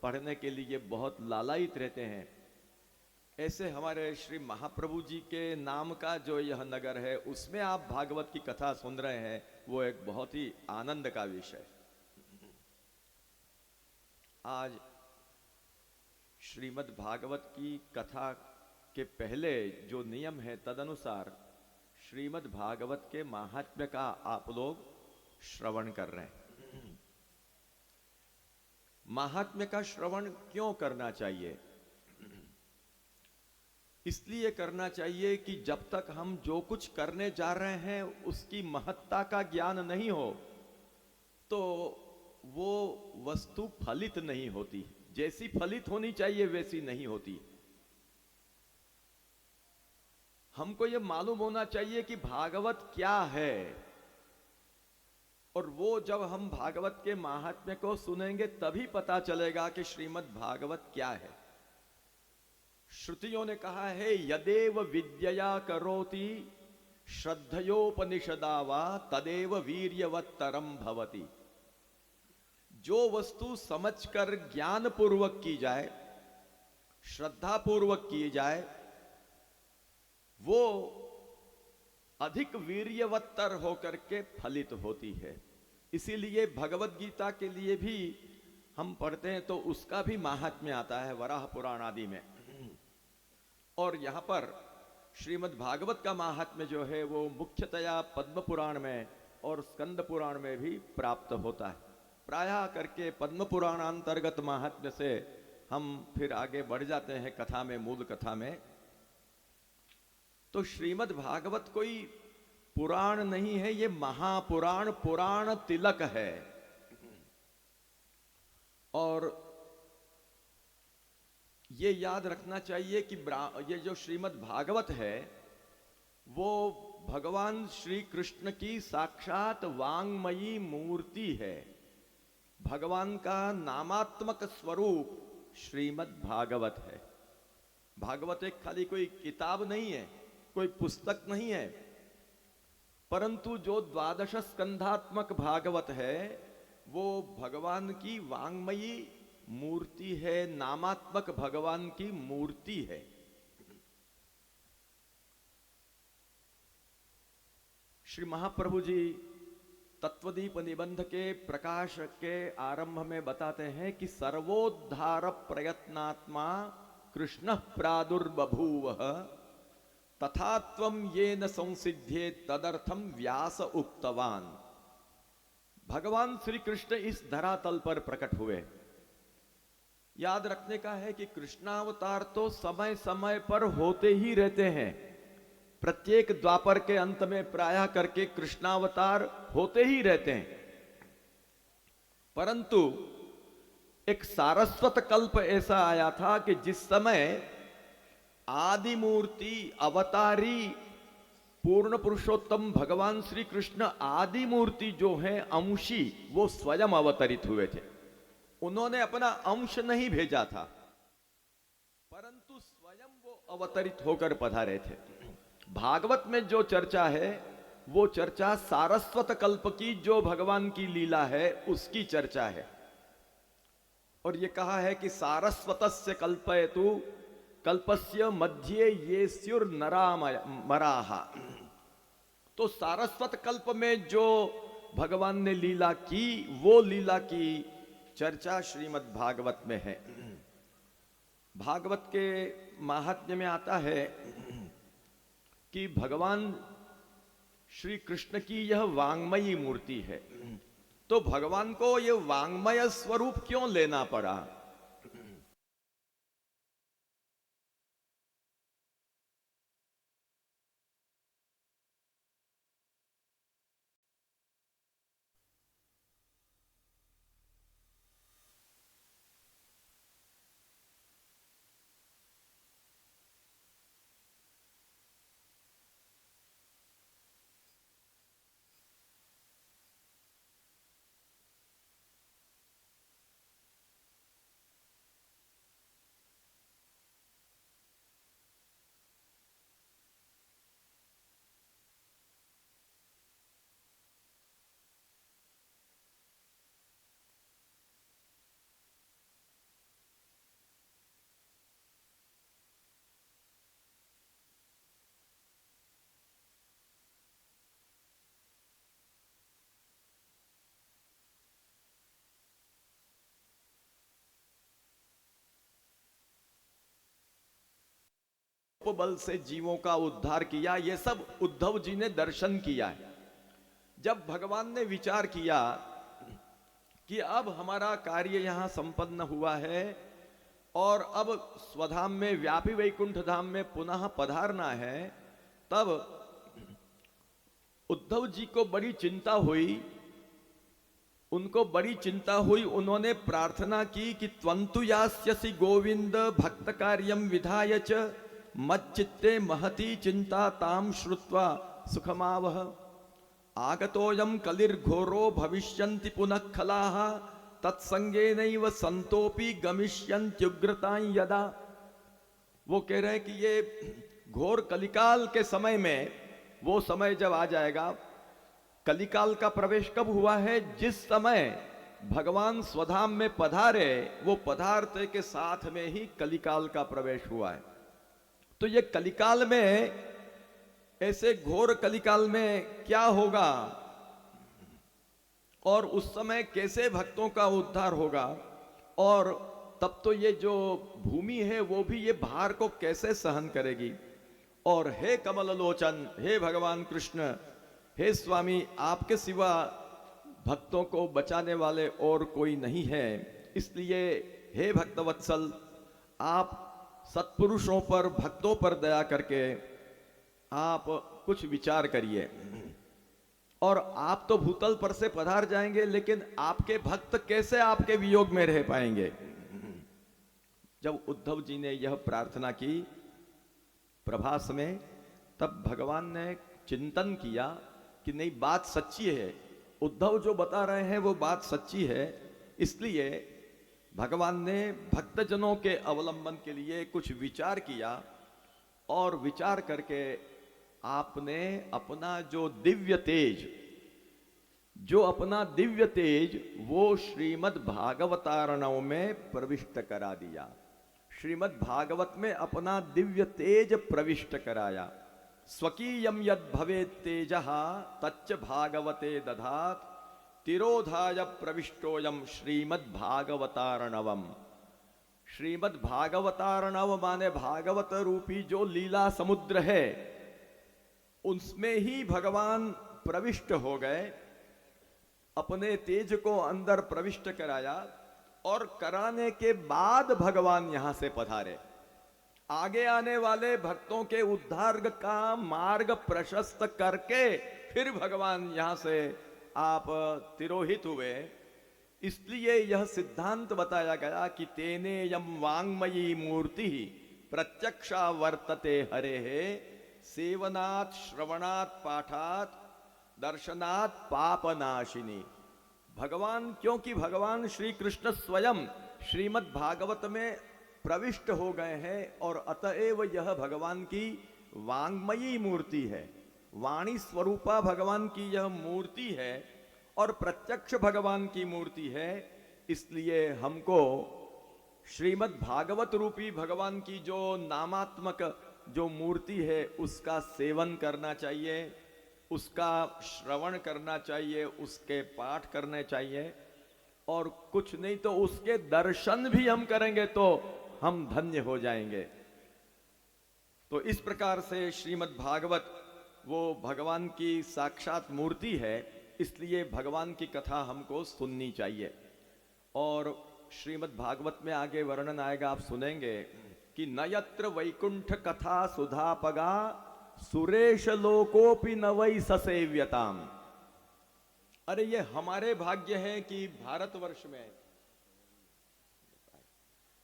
पढ़ने के लिए बहुत लालायित रहते हैं। ऐसे हमारे श्री महाप्रभु जी के नाम का जो यह नगर है, उसमें आप भागवत की कथा सुन रहे हैं, वो एक बहुत ही आनंद का विषय। आज श्रीमद् भागवत की कथा के पहले जो नियम है, तदनुसार श्रीमद् भागवत के महात्म्य का आप लोग श्रवण कर रहे हैं। महात्म्य का श्रवण क्यों करना चाहिए? इसलिए करना चाहिए कि जब तक हम जो कुछ करने जा रहे हैं उसकी महत्ता का ज्ञान नहीं हो, तो वो वस्तु फलित नहीं होती। जैसी फलित होनी चाहिए वैसी नहीं होती। हमको ये मालूम होना चाहिए कि भागवत क्या है, और वो जब हम भागवत के महात्म्य को सुनेंगे तभी पता चलेगा कि श्रीमद् भागवत क्या है। श्रुतियों ने कहा है, यदेव विद्यया करोति श्रद्धयोपनिषदा वा तदेव वीर्यवत्तरम भवति। जो वस्तु समझकर ज्ञान पूर्वक की जाए, श्रद्धा पूर्वक की जाए, वो अधिक वीर्यवत्तर होकर के फलित होती है। इसीलिए भगवत गीता के लिए भी हम पढ़ते हैं तो उसका भी महात्म्य आता है वराह पुराण आदि में। और यहां पर श्रीमद् भागवत का महात्म्य जो है वो मुख्यतया पद्म पुराण में और स्कंद पुराण में भी प्राप्त होता है। प्रायः करके पद्म पुराण अंतर्गत महात्म्य से हम फिर आगे बढ़ जाते हैं कथा में, मूल कथा में। तो श्रीमद् भागवत कोई पुराण नहीं है, ये महापुराण, पुराण तिलक है। और ये याद रखना चाहिए कि ये जो श्रीमद् भागवत है वो भगवान श्री कृष्ण की साक्षात वांगमयी मूर्ति है। भगवान का नामात्मक स्वरूप श्रीमद् भागवत है। भागवत एक खाली कोई किताब नहीं है, कोई पुस्तक नहीं है, परंतु जो द्वादश स्कंधात्मक भागवत है वो भगवान की वांगमयी मूर्ति है, नामात्मक भगवान की मूर्ति है। श्री महाप्रभु जी तत्वदीप निबंध के प्रकाश के आरंभ में बताते हैं कि सर्वोद्धार प्रयत्नात्मा कृष्ण प्रादुर्बभूव तथा त्वं येन संसिध्ये तदर्थम व्यास उक्तवान। भगवान श्री कृष्ण इस धरातल पर प्रकट हुए। याद रखने का है कि कृष्णावतार तो समय समय पर होते ही रहते हैं। प्रत्येक द्वापर के अंत में प्रायः करके कृष्णावतार होते ही रहते हैं, परंतु एक सारस्वत कल्प ऐसा आया था कि जिस समय आदि मूर्ति अवतारी पूर्ण पुरुषोत्तम भगवान श्री कृष्ण आदि मूर्ति जो है अंशी, वो स्वयं अवतरित हुए थे। उन्होंने अपना अंश नहीं भेजा था, परंतु स्वयं वो अवतरित होकर पधारे थे। भागवत में जो चर्चा है वो चर्चा सारस्वत कल्प की, जो भगवान की लीला है उसकी चर्चा है। और ये कहा है कि सारस्वतस्य कल्पयतु कल्पस्य मध्ये ये स्युर नरा मराहा। तो सारस्वत कल्प में जो भगवान ने लीला की, वो लीला की चर्चा श्रीमद् भागवत में है। भागवत के महात्म्य में आता है कि भगवान श्री कृष्ण की यह वांग्मयी मूर्ति है, तो भगवान को यह वांग्मय स्वरूप क्यों लेना पड़ा? बल से जीवों का उद्धार किया, ये सब उद्धव जी ने दर्शन किया है। जब भगवान ने विचार किया कि अब हमारा कार्य यहां संपन्न हुआ है और अब स्वधाम में व्यापी वैकुंठ धाम में पुनः पधारना है, तब उद्धव जी को बड़ी चिंता हुई। उनको बड़ी चिंता हुई। उन्होंने प्रार्थना की कि त्वंतु यास्यसि गोविंद भक्त कार्यम विधाय च मच्चित्ते महती चिंता ताम श्रुत्वा सुखमावह। आगतोयम कलिर्घोरो भविष्यन्ति पुनः खलाः तत्संगेनैव संतोपि गमिष्यन्त्युग्रतां यदा। वो कह रहे हैं कि ये घोर कलिकाल के समय में, वो समय जब आ जाएगा, कलिकाल का प्रवेश कब हुआ है? जिस समय भगवान स्वधाम में पधारे, वो पधारते के साथ में ही कलिकाल का प्रवेश हुआ है। तो ये कलिकाल में, ऐसे घोर कलिकाल में क्या होगा और उस समय कैसे भक्तों का उद्धार होगा, और तब तो ये जो भूमि है वो भी ये भार को कैसे सहन करेगी। और हे कमल लोचन, हे भगवान कृष्ण, हे स्वामी, आपके सिवा भक्तों को बचाने वाले और कोई नहीं है। इसलिए हे भक्तवत्सल, आप सत्पुरुषों पर, भक्तों पर दया करके आप कुछ विचार करिए। और आप तो भूतल पर से पधार जाएंगे, लेकिन आपके भक्त कैसे आपके वियोग में रह पाएंगे? जब उद्धव जी ने यह प्रार्थना की प्रभास में, तब भगवान ने चिंतन किया कि नहीं, बात सच्ची है, उद्धव जो बता रहे हैं वो बात सच्ची है। इसलिए भगवान ने भक्तजनों के अवलंबन के लिए कुछ विचार किया, और विचार करके आपने अपना जो दिव्य तेज वो श्रीमद् भागवतारणों में प्रविष्ट करा दिया। श्रीमद् भागवत में अपना दिव्य तेज प्रविष्ट कराया। स्वकीयम यद भवेत् तेजः तच्च भागवते दधात् तिरोधाय प्रविष्टोयम श्रीमद् भागवतारणवम। श्रीमद् भागवतारणव माने भागवत रूपी जो लीला समुद्र है, उसमें ही भगवान प्रविष्ट हो गए, अपने तेज को अंदर प्रविष्ट कराया और कराने के बाद भगवान यहां से पधारे। आगे आने वाले भक्तों के उद्धार का मार्ग प्रशस्त करके फिर भगवान यहां से आप तिरोहित हुए। इसलिए यह सिद्धांत बताया गया कि तेने यम वांगमयी मूर्ति प्रत्यक्षा वर्तते हरे है, सेवनात् श्रवणात् पाठात् दर्शनात् पापनाशिनी। भगवान, क्योंकि भगवान श्री कृष्ण स्वयं श्रीमद् भागवत में प्रविष्ट हो गए हैं और अतएव यह भगवान की वांगमयी मूर्ति है, वाणी स्वरूपा भगवान की यह मूर्ति है और प्रत्यक्ष भगवान की मूर्ति है। इसलिए हमको श्रीमद् भागवत रूपी भगवान की जो नामात्मक जो मूर्ति है उसका सेवन करना चाहिए, उसका श्रवण करना चाहिए, उसके पाठ करने चाहिए और कुछ नहीं तो उसके दर्शन भी हम करेंगे तो हम धन्य हो जाएंगे। तो इस प्रकार से श्रीमद् भागवत वो भगवान की साक्षात मूर्ति है, इसलिए भगवान की कथा हमको सुननी चाहिए। और श्रीमद् भागवत में आगे वर्णन आएगा, आप सुनेंगे कि न यत्र वैकुंठ कथा सुधापगा सुरेश लोकोपि न वै ससेव्यताम। अरे ये हमारे भाग्य है कि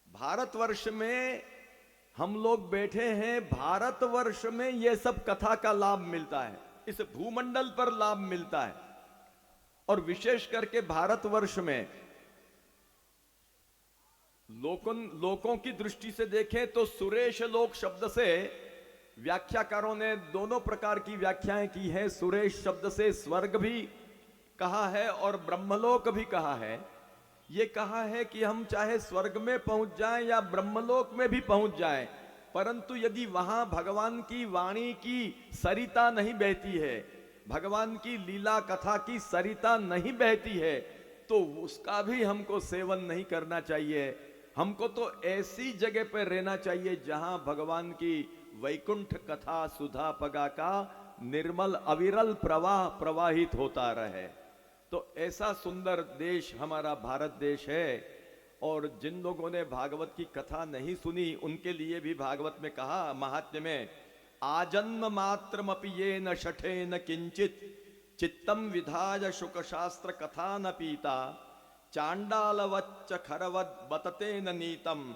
भारतवर्ष में हम लोग बैठे हैं, भारतवर्ष में ये सब कथा का लाभ मिलता है, इस भूमंडल पर लाभ मिलता है। और विशेष करके भारतवर्ष में लोकों की दृष्टि से देखें तो सुरेश लोक शब्द से व्याख्याकारों ने दोनों प्रकार की व्याख्याएं की है। सुरेश शब्द से स्वर्ग भी कहा है और ब्रह्मलोक भी कहा है। ये कहा है कि हम चाहे स्वर्ग में पहुंच जाएं या ब्रह्मलोक में भी पहुंच जाएं, परंतु यदि वहां भगवान की वाणी की सरिता नहीं बहती है, भगवान की लीला कथा की सरिता नहीं बहती है, तो उसका भी हमको सेवन नहीं करना चाहिए। हमको तो ऐसी जगह पर रहना चाहिए जहां भगवान की वैकुंठ कथा सुधा पगा का निर्मल अविरल प्रवाह प्रवाहित होता रहे। तो ऐसा सुंदर देश हमारा भारत देश है। और जिन लोगों ने भागवत की कथा नहीं सुनी उनके लिए भी भागवत में कहा, महात्म्य में, आजन्म मात्रमपि ये न शठे न किंचित चित्तम विधाय शुक शास्त्र कथा न पीता चांडालवच्च खरवद बतते न नीतम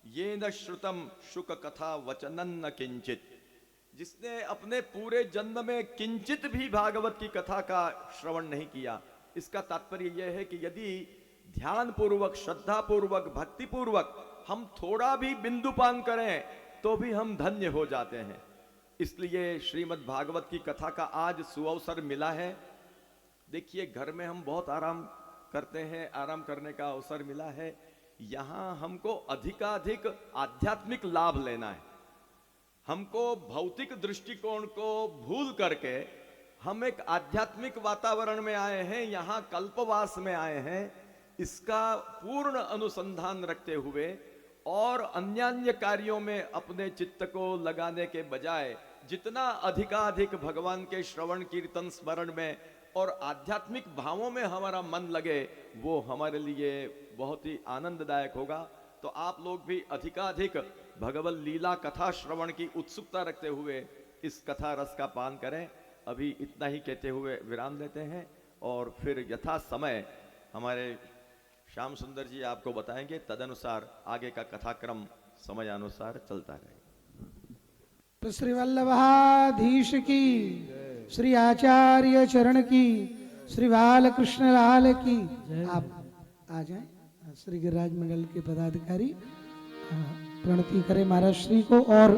ये न श्रुतम शुक कथा वचनन न किंचित। जिसने अपने पूरे जन्म में किंचित भी भागवत की कथा का श्रवण नहीं किया, इसका तात्पर्य यह है कि यदि ध्यान पूर्वक, श्रद्धा पूर्वक, भक्ति पूर्वक हम थोड़ा भी बिंदुपान करें तो भी हम धन्य हो जाते हैं। इसलिए श्रीमद् भागवत की कथा का आज सुअवसर मिला है। देखिए, घर में हम बहुत आराम करते हैं, आराम करने का अवसर मिला है। यहां हमको अधिकाधिक आध्यात्मिक लाभ लेना है। हमको भौतिक दृष्टिकोण को भूल करके हम एक आध्यात्मिक वातावरण में आए हैं, यहां कल्पवास में आए हैं। इसका पूर्ण अनुसंधान रखते हुए और अन्यान्य कार्यों में अपने चित्त को लगाने के बजाय जितना अधिकाधिक भगवान के श्रवण कीर्तन स्मरण में और आध्यात्मिक भावों में हमारा मन लगे, वो हमारे लिए बहुत ही आनंददायक होगा। तो आप लोग भी अधिकाधिक भगवत लीला कथा श्रवण की उत्सुकता रखते हुए इस कथा रस का पान करें। अभी इतना ही कहते हुए विराम देते हैं और फिर यथा समय हमारे श्याम सुंदर जी आपको बताएंगे, तदनुसार आगे का कथाक्रम समय अनुसार चलता रहेगा। तो श्री वल्लभाधीश की, श्री आचार्य चरण की, श्री बालकृष्ण लाल की। आप आ जाएं, श्री गिरिराज मंडल के पदाधिकारी प्रणति करें महाराज श्री को। और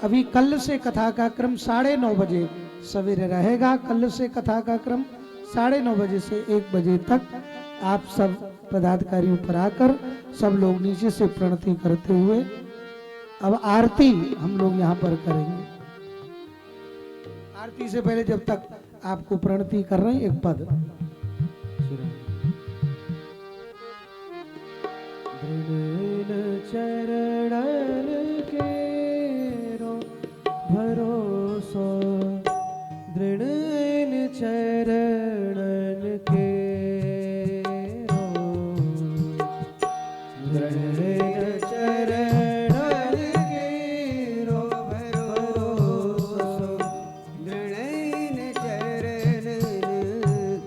अभी कल से कथा का क्रम 9:30 बजे सवेरे रहेगा। कल से कथा का क्रम 9:30 बजे से 1 बजे तक आप सब पदाधिकारी ऊपर आकर सब लोग नीचे से प्रणति करते हुए अब आरती हम लोग यहाँ पर करेंगे। आरती से पहले जब तक आपको प्रणति कर रहे हैं एक पद। दृढ़ चरणन केरो भरोसो, दृढ़ चरणन केरो, दृढ़ चरणन केरो भरोसो, दृढ़ चरणन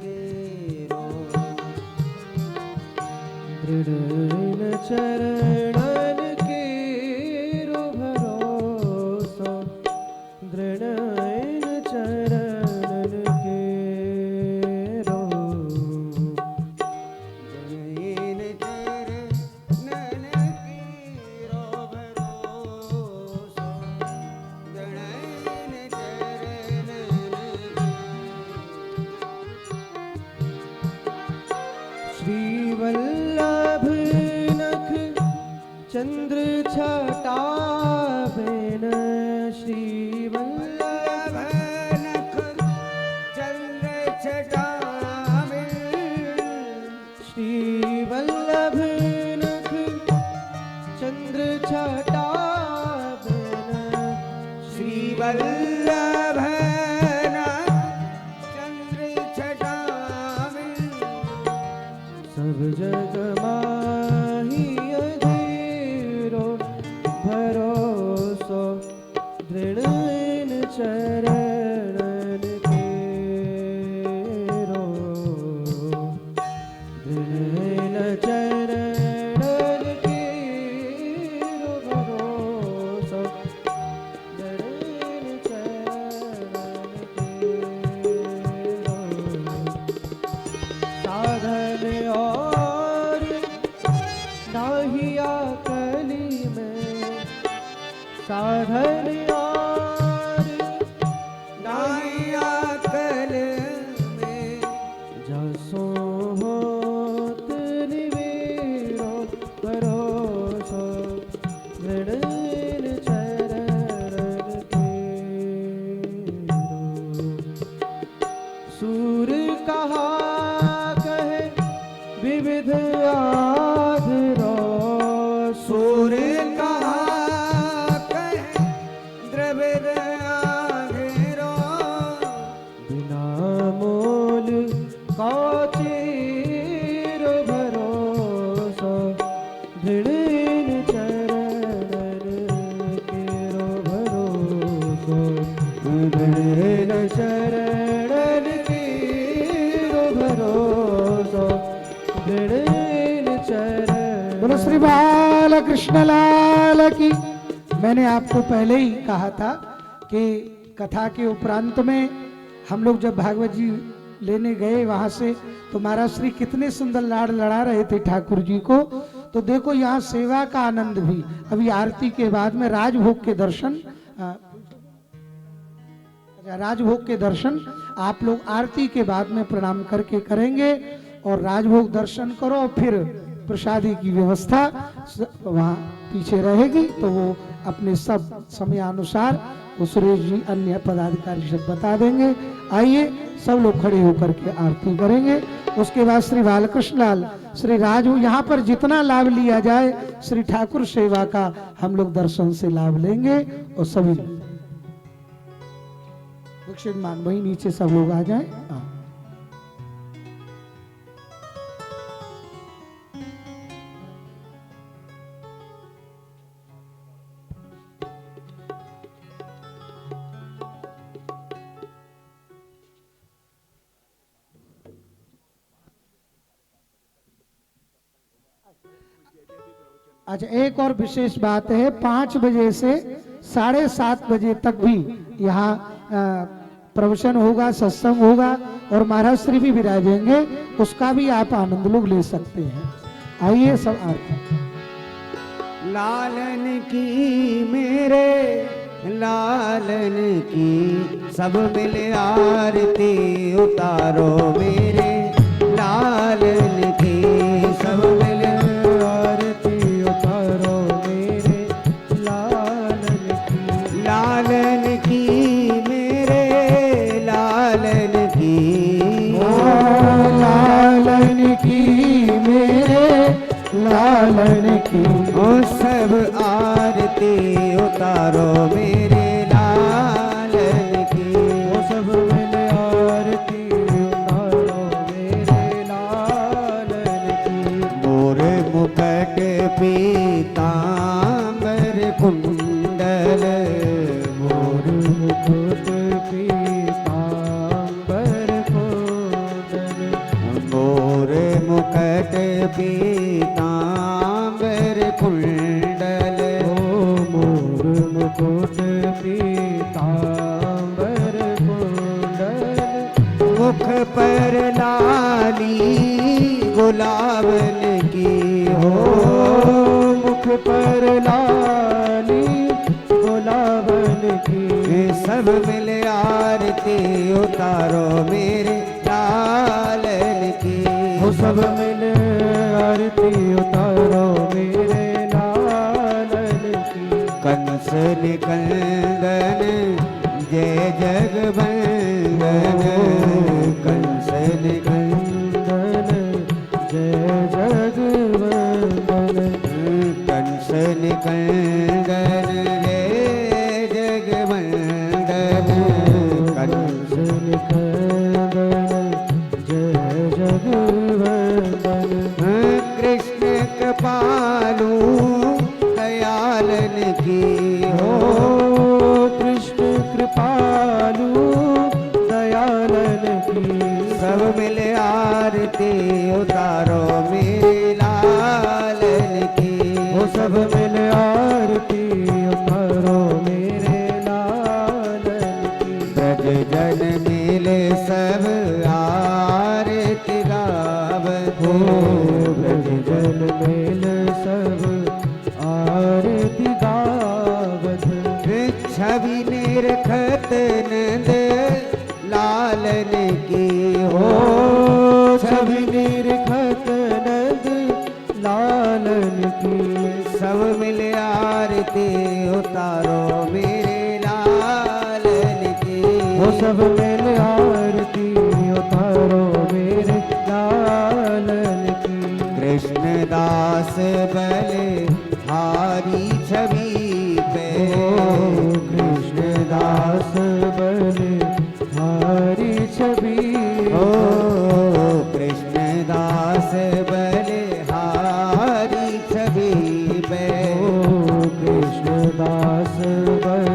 केरो, दृढ़ चरणन केरो भरोसो, दृढ़ चरणन केरो, दृढ़ चरणन केरो भरोसो, दृढ़ चरणन श्रीवल्लभ नख चंद्र छटावेन, श्रीवल्लभ नख चंद्र छटावेन, श्रीवल्लभ नख चंद्र छटावेन, श्रीवल्लभ नख चंद्र छटावेन, सब जग माही अधीरो भरोसो, दृढ़ चरणन केरो, दृढ़ चरणन केरो भरोसो, दृढ़ चरणन केरो, साधन और नाहिया कली में, साधन और नाहिया कल में, जसो होत निवेरो भरोसो, दृढ़ चरणन केरो, सूर कहा कहे विविध आधरो, सूर कहा कहे द्रविद आधरो, बिना मोल कौचेर भरोसो, दृढ़ चरणन केरो भरोसो, दृढ़ चरणन केरो भरोसो, दृढ़ चरण। बोलो श्री बाल कृष्ण लाल की। मैंने आपको पहले ही कहा था कि कथा के उपरांत में हम लोग जब भागवत जी लेने गए वहां से, तो महाराज श्री कितने सुंदर लाड़ लड़ा रहे थे ठाकुर जी को। तो देखो यहाँ सेवा का आनंद भी, अभी आरती के बाद में राजभोग के दर्शन, राजभोग के दर्शन आप लोग आरती के बाद में प्रणाम करके करेंगे, और राजभोग दर्शन करो, फिर प्रसादी की व्यवस्था वहाँ पीछे रहेगी, तो वो अपने सब समयानुसार वो सुरेश जी अन्य पदाधिकारी सब बता देंगे। आइए सब लोग खड़े होकर के आरती करेंगे। उसके बाद श्री बालकृष्ण लाल, श्री राज, यहाँ पर जितना लाभ लिया जाए श्री ठाकुर सेवा का हम लोग दर्शन से लाभ लेंगे। और सभी मान वही नीचे सब लोग आ जाए। अच्छा, एक और विशेष बात है, 5 बजे से 7:30 बजे तक भी यहाँ प्रवचन होगा, सत्संग होगा, और महाराज श्री भी विराजेंगे, उसका भी आप आनंद लोग ले सकते हैं। आइए सब आरती। लालन की मेरे लालन की सब मिल आरती उतारो, मेरे लालन की सब मिल आरती उतारो, मेरे लालन की मेरे ओ सब आरती उतारो मेरे लालन की। वो सब मिले आरती उतारो मेरे लालन की। मोर मुकुट पीतांबर कुंडल, मोर मुकुट पीतांबर कुंडल। मोर मुकुट पीतांबर कुंडल, ओ मोर मुकुट पीतांबर कुंडल। मुख पर लाली गुलाबन की हो। मुख पर लाली गुलाबन की। सब मिले आरती उतारो मेरे लालन की। वो सब मिले आरती उतारो मेरे लालन की। कंस निकंदन जय जगवंदन, कंस कंदन जय जगवंदन। कंस निकंदन जय जगवंदन, कंस निकंदन जय जगवंदन। कृष्ण कृपालु दयालन की हो हो। कृष्ण कृपालु दयालन की। सब मिले आरती उतारो मेरे लालन की। वो सब मिले आरती उतारो मेरे लालन की। ब्रज जन मिले सब आरती गावत हो ब्रज जन मेल सब आरती गावत। छवि निरखत नंद लालन की हो हो। छवि निरखत नंद लालन की। सब मिले आरती उतारो मेरे लालन की। वो सब मिल आरती उतारो मेरे लालन की। कृष्ण दास बल हारी छवि पे, ओ कृष्ण दास बल हारी छवि। ओ कृष्ण दास बल हारी छवि पे। ओ कृष्ण दास बल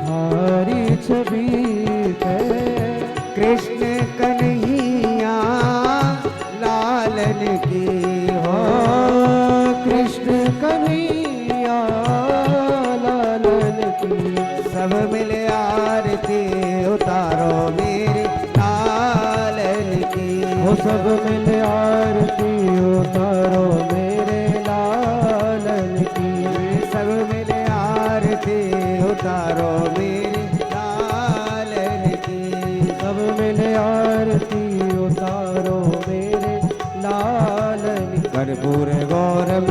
हारी छवि पे। कृष्ण कन्हैया लालन की हो हो। कृष्ण कन्हैया लालन की। सब मिले आरती उतारो मेरे लालन की। वो सब मिल आरती उतारो मेरे लालन की। सब मिले आरती उतारो मेरे लालन की। सब मिल आरती उतारो मेरे लालन की। कर्पूर गौरव